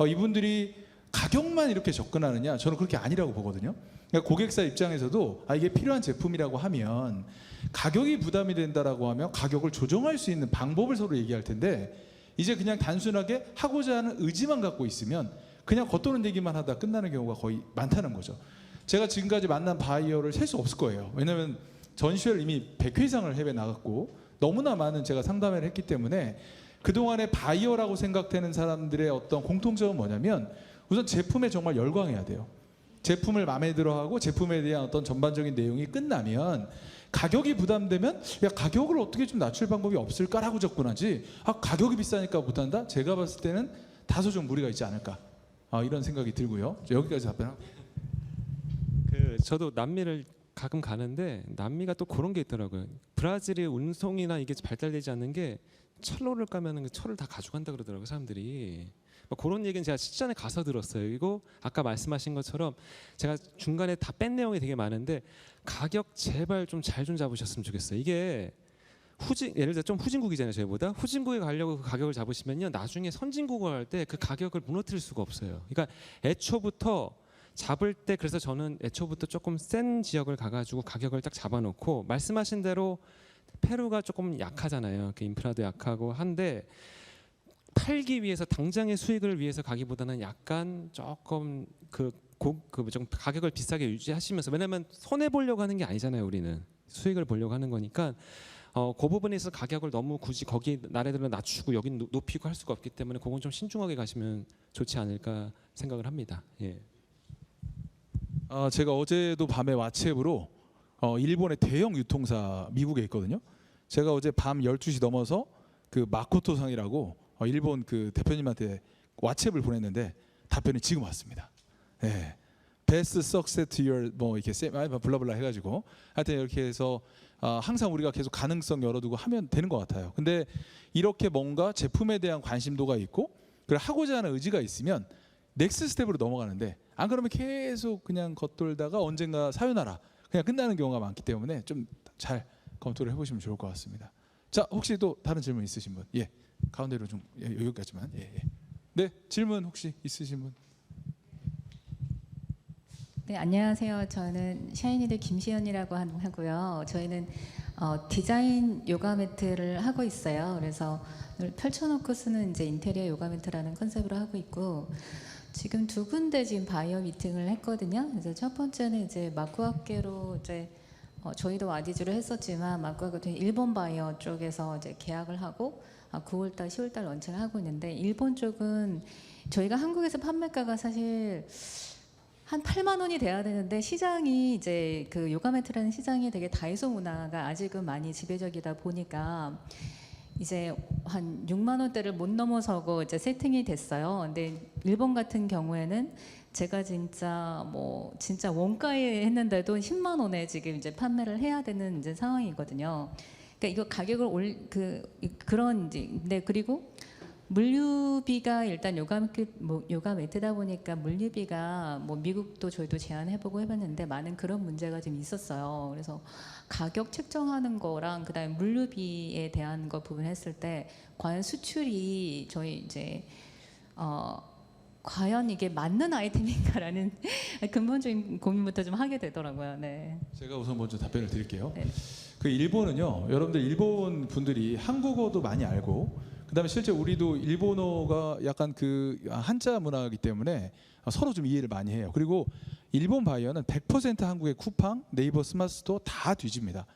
이분들이 가격만 이렇게 접근하느냐? 저는 그렇게 아니라고 보거든요. 그러니까 고객사 입장에서도 이게 필요한 제품이라고 하면 가격이 부담이 된다라고 하면 가격을 조정할 수 있는 방법을 서로 얘기할 텐데 이제 그냥 단순하게 하고자 하는 의지만 갖고 있으면 그냥 겉도는 얘기만 하다 끝나는 경우가 거의 많다는 거죠. 제가 지금까지 만난 바이어를 셀 수 없을 거예요. 왜냐하면 전시회를 이미 100회 이상을 해외 나갔고 너무나 많은 제가 상담을 했기 때문에 그동안의 바이어라고 생각되는 사람들의 어떤 공통점은 뭐냐면 우선 제품에 정말 열광해야 돼요. 제품을 마음에 들어하고 제품에 대한 어떤 전반적인 내용이 끝나면 가격이 부담되면 야 가격을 어떻게 좀 낮출 방법이 없을까라고 접근하지 가격이 비싸니까 못한다? 제가 봤을 때는 다소 좀 무리가 있지 않을까 이런 생각이 들고요. 여기까지 답변하고 저도 남미를 가끔 가는데 남미가 또 그런 게 있더라고요. 브라질의 운송이나 이게 발달되지 않는 게 철로를 까면은 철을 다 가져간다 그러더라고요, 사람들이. 그런 얘기는 제가 실전에 가서 들었어요. 그리고 아까 말씀하신 것처럼 제가 중간에 다 뺀 내용이 되게 많은데 가격 제발 좀 잘 좀 잡으셨으면 좋겠어요. 이게 예를 들어 좀 후진국이잖아요, 저희보다. 후진국에 가려고 그 가격을 잡으시면요, 나중에 선진국을 할 때 그 가격을 무너뜨릴 수가 없어요. 그러니까 애초부터 잡을 때 그래서 저는 애초부터 조금 센 지역을 가가지고 가격을 딱 잡아놓고 말씀하신 대로 페루가 조금 약하잖아요. 그 인프라도 약하고 한데 팔기 위해서 당장의 수익을 위해서 가기보다는 약간 조금 좀 가격을 비싸게 유지하시면서 왜냐하면 손해 보려고 하는 게 아니잖아요. 우리는 수익을 보려고 하는 거니까 그 부분에서 가격을 너무 굳이 거기 나라들은 낮추고 여긴 높이고 할 수가 없기 때문에 그건 좀 신중하게 가시면 좋지 않을까 생각을 합니다. 예. 제가 어제도 밤에 왓츠앱으로 일본의 대형 유통사 미국에 있거든요. 제가 어제 밤 12시 넘어서 그 마코토 상이라고 일본 그 대표님한테 왓츠앱을 보냈는데 답변이 지금 왔습니다. 네. Best success to your 뭐 이렇게 블라블라 해가지고 하여튼 이렇게 해서 항상 우리가 계속 가능성 열어두고 하면 되는 것 같아요. 근데 이렇게 뭔가 제품에 대한 관심도가 있고 그걸 하고자 하는 의지가 있으면 넥스트 스텝으로 넘어가는데 안 그러면 계속 그냥 겉돌다가 언젠가 사요나라 그냥 끝나는 경우가 많기 때문에 좀 잘 검토를 해보시면 좋을 것 같습니다. 자, 혹시 또 다른 질문 있으신 분? 예, 가운데로 좀 여기까지만. 예. 네, 질문 혹시 있으신 분? 네, 안녕하세요. 저는 샤이니드 김시연이라고 하고요. 저희는 디자인 요가 매트를 하고 있어요. 그래서 펼쳐놓고 쓰는 이제 인테리어 요가 매트라는 컨셉으로 하고 있고 지금 두 군데 지금 바이어 미팅을 했거든요. 그래서 첫 번째는 이제 마쿠아케로 이제 저희도 와디즈를 했었지만 마쿠아케 일본 바이어 쪽에서 이제 계약을 하고 9월달, 10월달 런칭을 하고 있는데 일본 쪽은 저희가 한국에서 판매가가 사실 한 8만 원이 돼야 되는데 시장이 이제 그 요가 매트라는 시장이 되게 다이소 문화가 아직은 많이 지배적이다 보니까 이제 한 6만 원대를 못 넘어서고 이제 세팅이 됐어요. 근데 일본 같은 경우에는 제가 진짜 원가에 했는데도 10만 원에 지금 이제 판매를 해야 되는 이제 상황이거든요. 그러니까 이거 가격을 그런 이제 네 그리고 물류비가 일단 요가 매트다 보니까 물류비가 뭐 미국도 저희도 제안해보고 해봤는데 많은 그런 문제가 좀 있었어요. 그래서 가격 책정하는 거랑 그다음에 물류비에 대한 거 부분 했을 때 과연 수출이 저희 이제 과연 이게 맞는 아이템인가라는 근본적인 고민부터 좀 하게 되더라고요. 네. 제가 우선 먼저 답변을 드릴게요. 네. 그 일본은요, 여러분들 일본 분들이 한국어도 많이 알고, 그다음에 실제 우리도 일본어가 약간 그 한자 문화이기 때문에 서로 좀 이해를 많이 해요. 그리고 일본 바이어는 100% 한국의 쿠팡, 네이버 스마트 스토어 다 뒤집니다.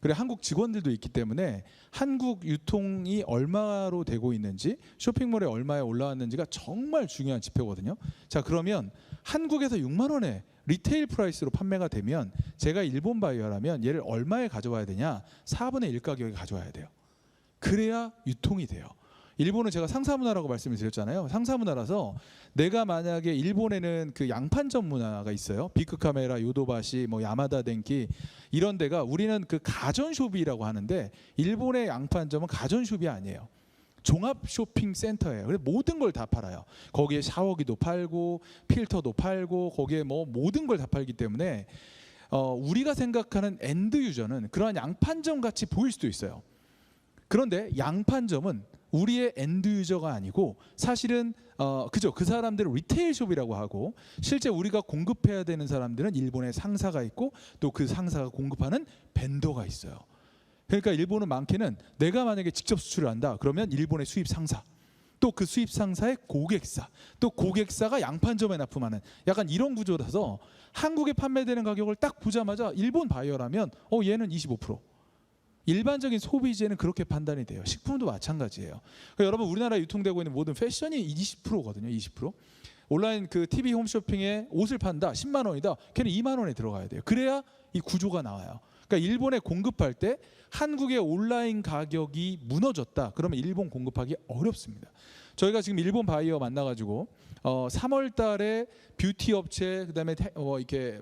그리고 한국 직원들도 있기 때문에 한국 유통이 얼마로 되고 있는지, 쇼핑몰에 얼마에 올라왔는지가 정말 중요한 지표거든요. 자, 그러면 한국에서 6만 원에 리테일 프라이스로 판매가 되면 제가 일본 바이어라면 얘를 얼마에 가져와야 되냐? 4분의 1 가격에 가져와야 돼요. 그래야 유통이 돼요. 일본은 제가 상사문화라고 말씀을 드렸잖아요. 상사문화라서 내가 만약에 일본에는 그 양판점 문화가 있어요. 비크카메라, 요도바시, 뭐 야마다 덴키 이런 데가, 우리는 그 가전쇼비라고 하는데 일본의 양판점은 가전쇼비 아니에요. 종합 쇼핑 센터예요. 그래서 모든 걸 다 팔아요. 거기에 샤워기도 팔고 필터도 팔고 거기에 뭐 모든 걸 다 팔기 때문에 우리가 생각하는 엔드 유저는 그러한 양판점 같이 보일 수도 있어요. 그런데 양판점은 우리의 엔드 유저가 아니고 사실은 그죠, 그 사람들은 리테일 숍이라고 하고, 실제 우리가 공급해야 되는 사람들은 일본의 상사가 있고 또 그 상사가 공급하는 벤더가 있어요. 그러니까 일본은 많게는 내가 만약에 직접 수출을 한다 그러면 일본의 수입 상사, 또 그 수입 상사의 고객사, 또 고객사가 양판점에 납품하는 약간 이런 구조라서 한국에 판매되는 가격을 딱 보자마자 일본 바이어라면 얘는 25%. 일반적인 소비재는 그렇게 판단이 돼요. 식품도 마찬가지예요. 그러니까 여러분, 우리나라에 유통되고 있는 모든 패션이 20%거든요. 20%. 온라인 그 TV 홈쇼핑에 옷을 판다, 10만 원이다. 걔는 2만 원에 들어가야 돼요. 그래야 이 구조가 나와요. 그러니까 일본에 공급할 때 한국의 온라인 가격이 무너졌다. 그러면 일본 공급하기 어렵습니다. 저희가 지금 일본 바이어 만나가지고 3월 달에 뷰티 업체, 그다음에 이렇게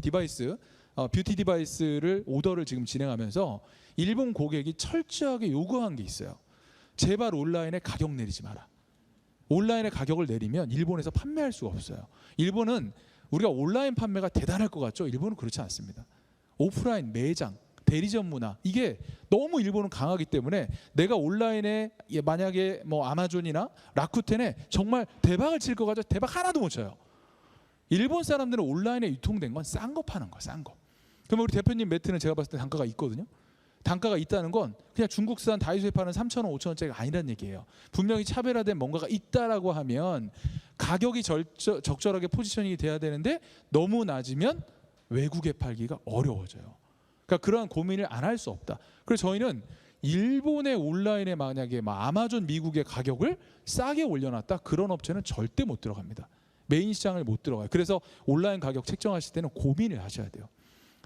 디바이스, 뷰티 디바이스를 오더를 지금 진행하면서 일본 고객이 철저하게 요구한 게 있어요. 제발 온라인에 가격 내리지 마라. 온라인에 가격을 내리면 일본에서 판매할 수가 없어요. 일본은 우리가 온라인 판매가 대단할 것 같죠? 일본은 그렇지 않습니다. 오프라인 매장, 대리점 문화, 이게 너무 일본은 강하기 때문에 내가 온라인에 만약에 뭐 아마존이나 라쿠텐에 정말 대박을 칠 것 같죠? 대박 하나도 못 쳐요. 일본 사람들은 온라인에 유통된 건 싼 거 파는 거야, 싼 거. 그러면 우리 대표님 매트는 제가 봤을 때 단가가 있거든요. 단가가 있다는 건 그냥 중국산 다이소에 파는 3,000원, 5,000원짜리가 아니란 얘기예요. 분명히 차별화된 뭔가가 있다라고 하면 가격이 적절하게 포지셔닝이 돼야 되는데 너무 낮으면 외국에 팔기가 어려워져요. 그러니까 그러한 고민을 안 할 수 없다. 그래서 저희는 일본의 온라인에 만약에 아마존 미국의 가격을 싸게 올려놨다, 그런 업체는 절대 못 들어갑니다. 메인 시장을 못 들어가요. 그래서 온라인 가격 책정하실 때는 고민을 하셔야 돼요.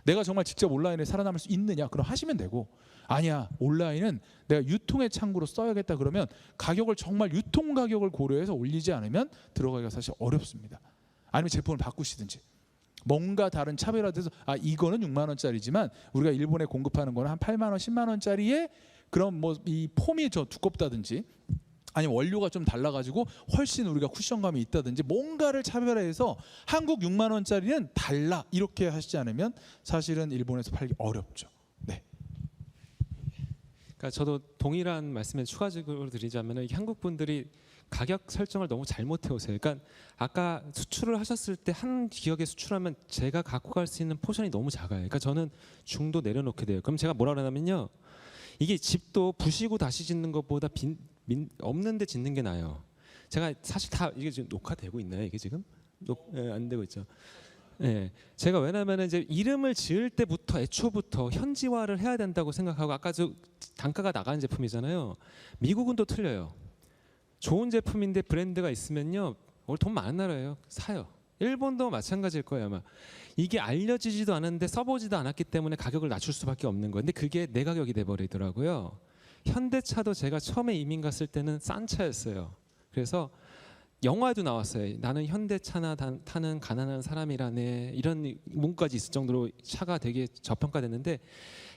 내가 정말 직접 온라인에 살아남을 수 있느냐? 그럼 하시면 되고, 아니야, 온라인은 내가 유통의 창구로 써야겠다 그러면 가격을 정말 유통 가격을 고려해서 올리지 않으면 들어가기가 사실 어렵습니다. 아니면 제품을 바꾸시든지 뭔가 다른 차별화돼서 이거는 6만 원짜리지만 우리가 일본에 공급하는 거는 한 8만 원, 10만 원짜리에 그럼 뭐 이 폼이 저 두껍다든지 아니면 원료가 좀 달라가지고 훨씬 우리가 쿠션감이 있다든지 뭔가를 차별화해서 한국 6만 원짜리는 달라 이렇게 하시지 않으면 사실은 일본에서 팔기 어렵죠. 네. 그러니까 저도 동일한 말씀에 추가적으로 드리자면 한국 분들이 가격 설정을 너무 잘못해 오세요. 그러니까 아까 수출을 하셨을 때 한 기업에 수출하면 제가 갖고 갈 수 있는 포션이 너무 작아요. 그러니까 저는 중도 내려놓게 돼요. 그럼 제가 뭐라 그러냐면요, 이게 집도 부시고 다시 짓는 것보다 없는데 짓는 게 나아요. 제가 사실 다 이게 지금 녹화되고 있나요? 이게 지금 안 되고 있죠. 네, 제가 왜냐하면 이제 이름을 지을 때부터 애초부터 현지화를 해야 된다고 생각하고, 아까 저 단가가 나가는 제품이잖아요. 미국은 또 틀려요. 좋은 제품인데 브랜드가 있으면요, 오늘 돈 많은 나라예요. 사요. 일본도 마찬가지일 거예요 아마. 이게 알려지지도 않았는데 써보지도 않았기 때문에 가격을 낮출 수밖에 없는 건데 그게 내 가격이 돼버리더라고요. 현대차도 제가 처음에 이민 갔을 때는 싼 차였어요. 그래서 영화도 나왔어요. 나는 현대차나 타는 가난한 사람이라네, 이런 문구까지 있을 정도로 차가 되게 저평가됐는데,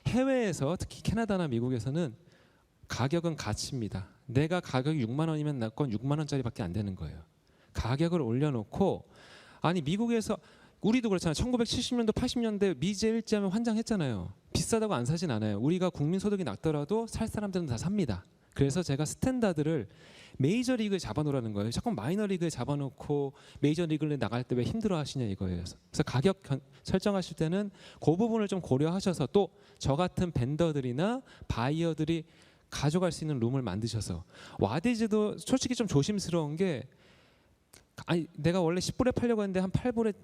해외에서 특히 캐나다나 미국에서는 가격은 가치입니다. 내가 가격이 6만 원이면 나 건 6만 원짜리밖에 안 되는 거예요. 가격을 올려놓고, 아니 미국에서 우리도 그렇잖아요. 1970년도 80년대 미제 일제하면 환장했잖아요. 비싸다고 안 사진 않아요. 우리가 국민 소득이 낮더라도 살 사람들은 다 삽니다. 그래서 제가 스탠다드를 메이저리그에 잡아놓으라는 거예요. 자꾸 마이너리그에 잡아놓고 메이저리그를 나갈 때 왜 힘들어하시냐 이거예요. 그래서 가격 설정하실 때는 그 부분을 좀 고려하셔서, 또 저 같은 벤더들이나 바이어들이 가져갈 수 있는 룸을 만드셔서, 와디즈도 솔직히 좀 조심스러운 게, 아니 내가 원래 10불에 팔려고 했는데 한 8불에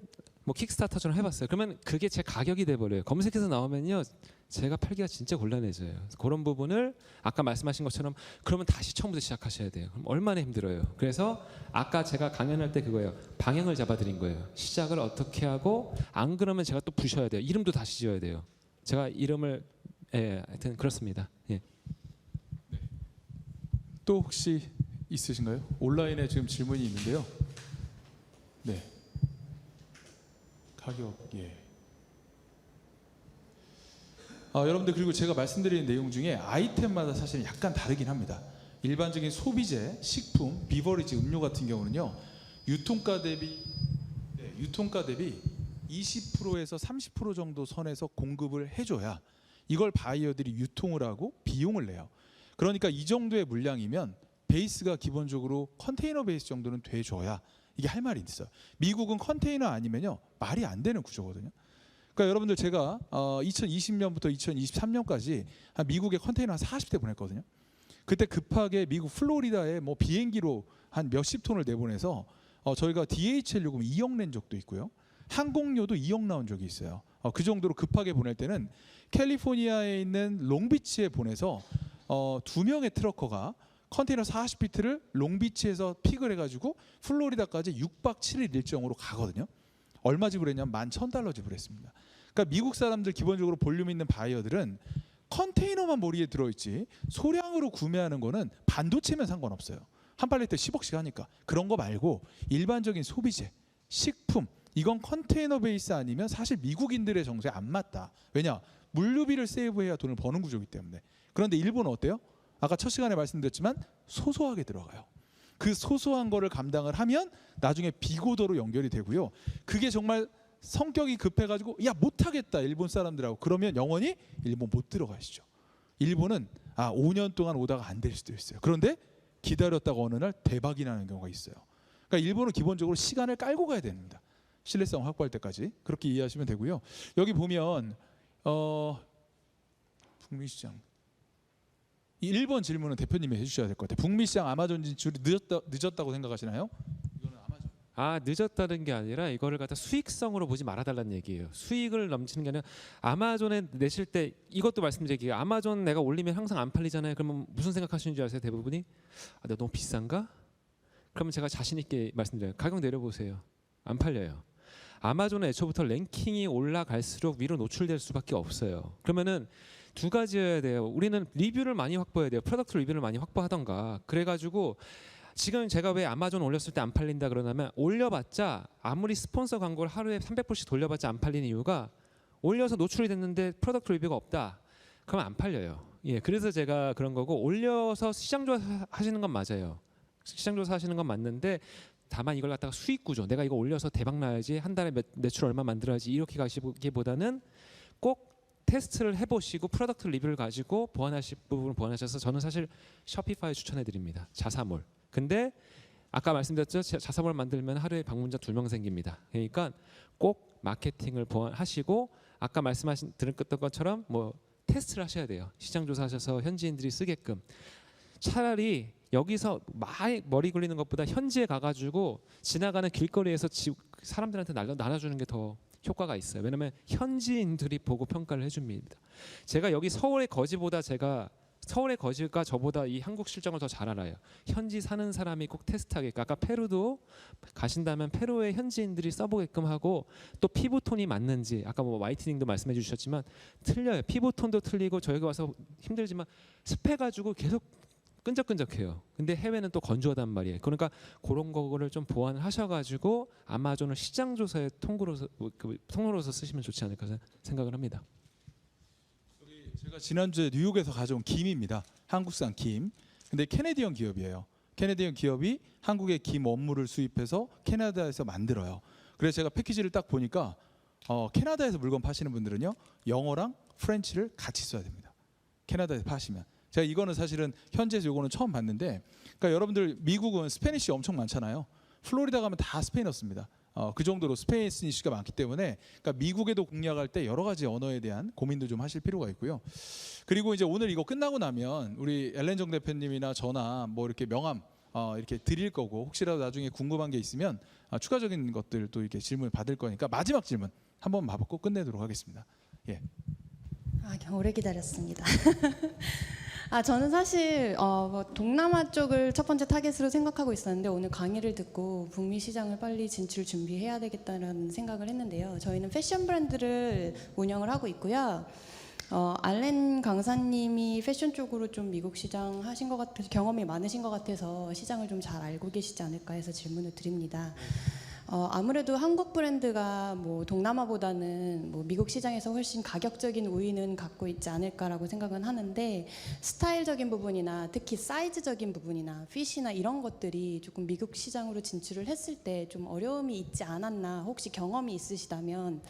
뭐 킥스타터처럼 해봤어요. 그러면 그게 제 가격이 돼버려요. 검색해서 나오면요 제가 팔기가 진짜 곤란해져요. 그래서 그런 부분을 아까 말씀하신 것처럼 그러면 다시 처음부터 시작하셔야 돼요. 그럼 얼마나 힘들어요. 그래서 아까 제가 강연할 때 그거예요. 방향을 잡아드린 거예요. 시작을 어떻게 하고, 안 그러면 제가 또 부셔야 돼요. 이름도 다시 지어야 돼요. 제가 이름을, 하여튼 그렇습니다. 예. 또 혹시 있으신가요? 온라인에 지금 질문이 있는데요. 네. 가격, 예. 여러분들, 그리고 제가 말씀드린 내용 중에 아이템마다 사실 약간 다르긴 합니다. 일반적인 소비재, 식품, 비버리지, 음료 같은 경우는요, 유통가 대비 20%에서 30% 정도 선에서 공급을 해줘야 이걸 바이어들이 유통을 하고 비용을 내요. 그러니까 이 정도의 물량이면 베이스가 기본적으로 컨테이너 베이스 정도는 돼줘야 이게 할 말이 있어요. 미국은 컨테이너 아니면요 말이 안 되는 구조거든요. 그러니까 여러분들, 제가 2020년부터 2023년까지 한 미국에 컨테이너 한 40대 보냈거든요. 그때 급하게 미국 플로리다에 뭐 비행기로 한 몇십 톤을 내보내서 저희가 DHL 요금 2억 낸 적도 있고요. 항공료도 2억 나온 적이 있어요. 그 정도로 급하게 보낼 때는 캘리포니아에 있는 롱비치에 보내서 2명의 트러커가 컨테이너 40피트를 롱비치에서 픽을 해가지고 플로리다까지 6박 7일 일정으로 가거든요. 얼마 지불했냐면 $11,000 지불했습니다. 그러니까 미국 사람들 기본적으로 볼륨 있는 바이어들은 컨테이너만 머리에 들어있지 소량으로 구매하는 거는 반도체면 상관없어요. 한 팔레트에 10억씩 하니까. 그런 거 말고 일반적인 소비재, 식품, 이건 컨테이너 베이스 아니면 사실 미국인들의 정서에 안 맞다. 왜냐? 물류비를 세이브해야 돈을 버는 구조이기 때문에. 그런데 일본은 어때요? 아까 첫 시간에 말씀드렸지만 소소하게 들어가요. 그 소소한 거를 감당을 하면 나중에 비고더로 연결이 되고요. 그게 정말 성격이 급해가지고 야 못하겠다 일본 사람들하고, 그러면 영원히 일본 못 들어가시죠. 일본은 5년 동안 오다가 안 될 수도 있어요. 그런데 기다렸다가 어느 날 대박이 나는 경우가 있어요. 그러니까 일본은 기본적으로 시간을 깔고 가야 됩니다. 신뢰성 확보할 때까지. 그렇게 이해하시면 되고요. 여기 보면 북미시장, 이 1번 질문은 대표님이 해주셔야 될 것 같아요. 북미시장 아마존 진출이 늦었다고 생각하시나요? 이거는 아마존. 늦었다는 게 아니라 이거를 갖다 수익성으로 보지 말아달라는 얘기예요. 수익을 넘치는 게 아니라, 아마존에 내실 때 이것도 말씀드릴게요. 아마존 내가 올리면 항상 안 팔리잖아요. 그러면 무슨 생각하시는 줄 아세요? 대부분이 내가 너무 비싼가? 그러면 제가 자신 있게 말씀드려요. 가격 내려보세요. 안 팔려요. 아마존은 애초부터 랭킹이 올라갈수록 위로 노출될 수밖에 없어요. 그러면은 두 가지여야 돼요. 우리는 리뷰를 많이 확보해야 돼요. 프로덕트 리뷰를 많이 확보하던가. 그래가지고 지금 제가 왜 아마존 올렸을 때 안 팔린다 그러냐면, 올려봤자 아무리 스폰서 광고를 하루에 300불씩 돌려봤자 안 팔리는 이유가, 올려서 노출이 됐는데 프로덕트 리뷰가 없다. 그럼 안 팔려요. 예, 그래서 제가 그런 거고, 올려서 시장 조사 하시는 건 맞아요. 시장 조사 하시는 건 맞는데, 다만 이걸 갖다가 수익 구조, 내가 이거 올려서 대박 나야지, 한 달에 매출 얼마 만들어야지, 이렇게 가시기보다는 꼭 테스트를 해보시고 프로덕트 리뷰를 가지고 보완하실 부분을 보완하셔서, 저는 사실 쇼피파이 추천해 드립니다. 자사몰. 근데 아까 말씀드렸죠, 자사몰 만들면 하루에 방문자 2명 생깁니다. 그러니까 꼭 마케팅을 보완하시고, 아까 들었던 것처럼 뭐 테스트를 하셔야 돼요. 시장 조사하셔서 현지인들이 쓰게끔. 차라리 여기서 많이 머리 굴리는 것보다 현지에 가가지고 지나가는 길거리에서 사람들한테 나눠주는 게 더 효과가 있어요. 왜냐하면 현지인들이 보고 평가를 해줍니다. 제가 여기 서울의 거지보다 제가 서울에 거주가 저보다 이 한국 실정을 더 잘 알아요. 현지 사는 사람이 꼭 테스트하게끔. 아까 페루도 가신다면 페루의 현지인들이 써보게끔 하고 또 피부톤이 맞는지 아까 뭐 화이트닝도 말씀해 주셨지만 틀려요. 피부톤도 틀리고 저희가 와서 힘들지만 습해가지고 계속 끈적끈적해요. 근데 해외는 또 건조하단 말이에요. 그러니까 그런 거를 좀 보완을 하셔가지고 아마존을 시장 조사의 통로로서 쓰시면 좋지 않을까 생각을 합니다. 제가 지난주에 뉴욕에서 가져온 김입니다. 한국산 김. 근데 캐네디언 기업이에요. 캐네디언 기업이 한국에 김 원물을 수입해서 캐나다에서 만들어요. 그래서 제가 패키지를 딱 보니까 캐나다에서 물건 파시는 분들은요 영어랑 프렌치를 같이 써야 됩니다. 캐나다에서 파시면. 제가 이거는 사실은 현지에서 요거는 처음 봤는데, 그러니까 여러분들 미국은 스페니쉬 엄청 많잖아요. 플로리다 가면 다 스페인어 씁니다. 그 정도로 스페니쉬가 많기 때문에 그러니까 미국에도 공략할 때 여러 가지 언어에 대한 고민도 좀 하실 필요가 있고요. 그리고 이제 오늘 이거 끝나고 나면 우리 엘렌정 대표님이나 저나 뭐 이렇게 명함 이렇게 드릴 거고, 혹시라도 나중에 궁금한 게 있으면 추가적인 것들도 이렇게 질문을 받을 거니까 마지막 질문 한번 봐보고 끝내도록 하겠습니다. 예. 오래 기다렸습니다. 저는 사실 동남아 쪽을 첫 번째 타겟으로 생각하고 있었는데 오늘 강의를 듣고 북미 시장을 빨리 진출 준비해야 되겠다는 생각을 했는데요. 저희는 패션 브랜드를 운영을 하고 있고요. 알렌 강사님이 패션 쪽으로 좀 미국 시장 하신 것 같아서 경험이 많으신 것 같아서 시장을 좀 잘 알고 계시지 않을까 해서 질문을 드립니다. 아무래도 한국 브랜드가 뭐 동남아보다는 뭐 미국 시장에서 훨씬 가격적인 우위는 갖고 있지 않을까라고 생각은 하는데, 스타일적인 부분이나 특히 사이즈적인 부분이나 핏이나 이런 것들이 조금 미국 시장으로 진출을 했을 때 좀 어려움이 있지 않았나, 혹시 경험이 있으시다면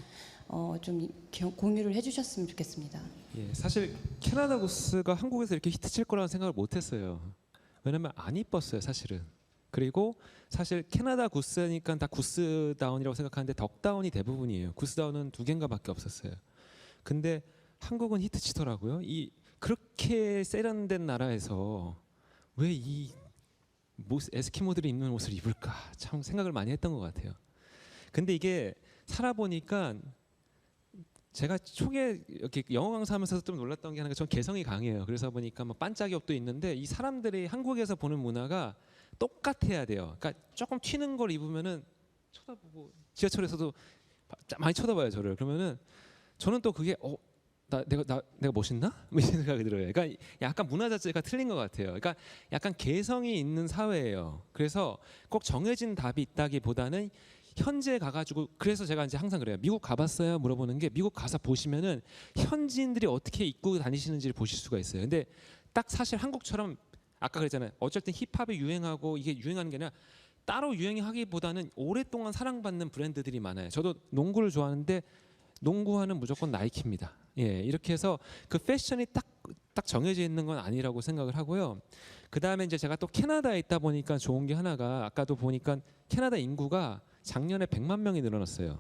좀 공유를 해주셨으면 좋겠습니다. 예, 사실 캐나다 구스가 한국에서 이렇게 히트칠 거라는 생각을 못했어요. 왜냐면 안 이뻤어요, 사실은. 그리고 사실 캐나다 구스니까 다 구스다운이라고 생각하는데 덕다운이 대부분이에요. 구스다운은 2개인가밖에 없었어요. 근데 한국은 히트치더라고요. 이 그렇게 세련된 나라에서 왜 이 에스키모들이 입는 옷을 입을까 참 생각을 많이 했던 것 같아요. 근데 이게 살아보니까 제가 초기에 이렇게 영어 강사하면서 좀 놀랐던 게 하나가 전 개성이 강해요. 그래서 보니까 뭐 반짝이 옷도 있는데 이 사람들이 한국에서 보는 문화가 똑같아야 돼요. 그러니까 조금 튀는 걸 입으면은 쳐다보고, 지하철에서도 많이 쳐다봐요 저를. 그러면은 저는 또 그게 내가 멋있나? 뭐 이런 생각이 들어요. 그러니까 약간 문화 자체가 틀린 것 같아요. 그러니까 약간 개성이 있는 사회예요. 그래서 꼭 정해진 답이 있다기보다는 현지에 가가지고, 그래서 제가 이제 항상 그래요. 미국 가봤어요? 물어보는 게, 미국 가서 보시면은 현지인들이 어떻게 입고 다니시는지를 보실 수가 있어요. 근데 딱 사실 한국처럼 아까 그랬잖아요. 어쩔 땐 힙합이 유행하고 이게 유행하는 게 아니라 따로 유행하기보다는 오랫동안 사랑받는 브랜드들이 많아요. 저도 농구를 좋아하는데 농구화는 무조건 나이키입니다. 예, 이렇게 해서 그 패션이 딱 정해져 있는 건 아니라고 생각을 하고요. 그 다음에 이제 제가 또 캐나다에 있다 보니까 좋은 게 하나가, 아까도 보니까 캐나다 인구가 작년에 100만 명이 늘어났어요.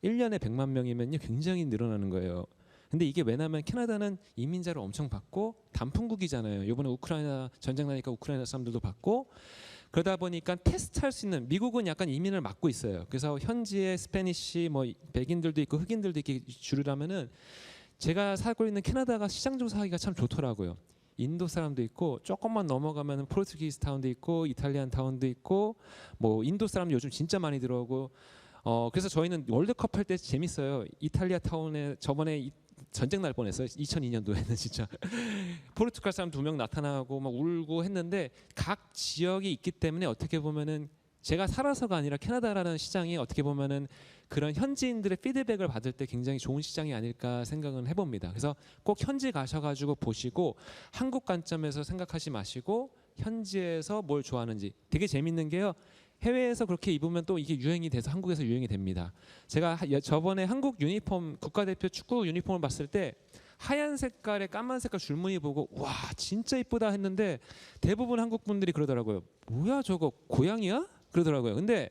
1년에 100만 명이면요 굉장히 늘어나는 거예요. 근데 이게 왜냐면 캐나다는 이민자를 엄청 받고 단풍국이잖아요. 이번에 우크라이나 전쟁 나니까 우크라이나 사람들도 받고, 그러다 보니까 테스트할 수 있는, 미국은 약간 이민을 막고 있어요. 그래서 현지의 스페니쉬 뭐 백인들도 있고 흑인들도 이렇게 주류라면은 제가 살고 있는 캐나다가 시장 조사하기가 참 좋더라고요. 인도 사람도 있고 조금만 넘어가면 포르투기스 타운도 있고 이탈리안 타운도 있고, 뭐 인도 사람 요즘 진짜 많이 들어오고, 그래서 저희는 월드컵 할 때 재밌어요. 이탈리아 타운에 저번에 전쟁 날 뻔했어요. 2002년도에는 진짜 포르투갈 사람 2명 나타나고 막 울고 했는데, 각 지역이 있기 때문에 어떻게 보면은 제가 살아서가 아니라 캐나다라는 시장이 어떻게 보면은 그런 현지인들의 피드백을 받을 때 굉장히 좋은 시장이 아닐까 생각을 해봅니다. 그래서 꼭 현지 가셔가지고 보시고 한국 관점에서 생각하지 마시고 현지에서 뭘 좋아하는지. 되게 재밌는 게요, 해외에서 그렇게 입으면 또 이게 유행이 돼서 한국에서 유행이 됩니다. 제가 저번에 한국 유니폼, 국가대표 축구 유니폼을 봤을 때 하얀 색깔에 까만 색깔 줄무늬 보고 와 진짜 이쁘다 했는데 대부분 한국 분들이 그러더라고요. 뭐야 저거 고양이야? 그러더라고요. 근데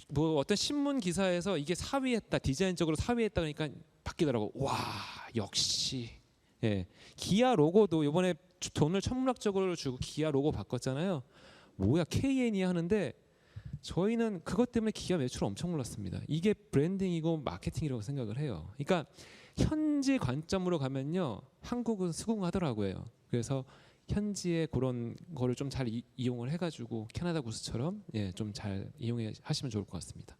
뭐 어떤 신문 기사에서 이게 사위했다, 디자인적으로 사위했다 그러니까 바뀌더라고. 와 역시. 예, 기아 로고도 이번에 돈을 천문학적으로 주고 기아 로고 바꿨잖아요. 뭐야 KN이 하는데 저희는 그것 때문에 기업 매출 엄청 올랐습니다. 이게 브랜딩이고 마케팅이라고 생각을 해요. 그러니까 현지 관점으로 가면요, 한국은 수긍하더라고요. 그래서 현지의 그런 거를 좀 잘 이용을 해가지고 캐나다 구스처럼 예, 좀 잘 이용해 하시면 좋을 것 같습니다.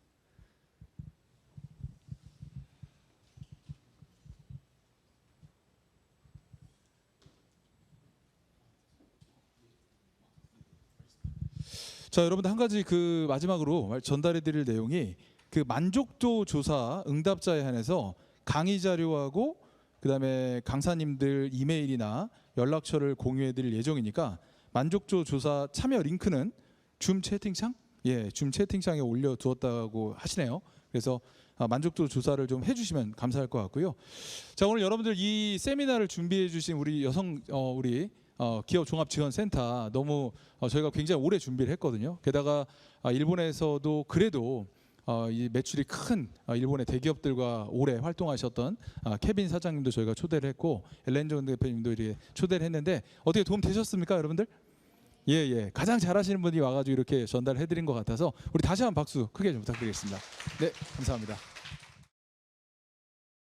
자, 여러분들 한 가지 그 마지막으로 전달해드릴 내용이 그 만족도 조사 응답자에 한해서 강의 자료하고 그다음에 강사님들 이메일이나 연락처를 공유해드릴 예정이니까 만족도 조사 참여 링크는 줌 채팅창, 줌 채팅창에 올려두었다고 하시네요. 그래서 만족도 조사를 좀 해주시면 감사할 것 같고요. 자, 오늘 여러분들 이 세미나를 준비해주신 우리 기업 종합지원센터 너무 저희가 굉장히 오래 준비를 했거든요. 게다가 일본에서도 그래도 이 매출이 큰 일본의 대기업들과 오래 활동하셨던 케빈 사장님도 저희가 초대를 했고 엘렌존 대표님도 이렇게 초대를 했는데 어떻게 도움 되셨습니까, 여러분들? 예. 가장 잘하시는 분이 와가지고 이렇게 전달해드린 것 같아서 우리 다시 한번 박수 크게 좀 부탁드리겠습니다. 네, 감사합니다.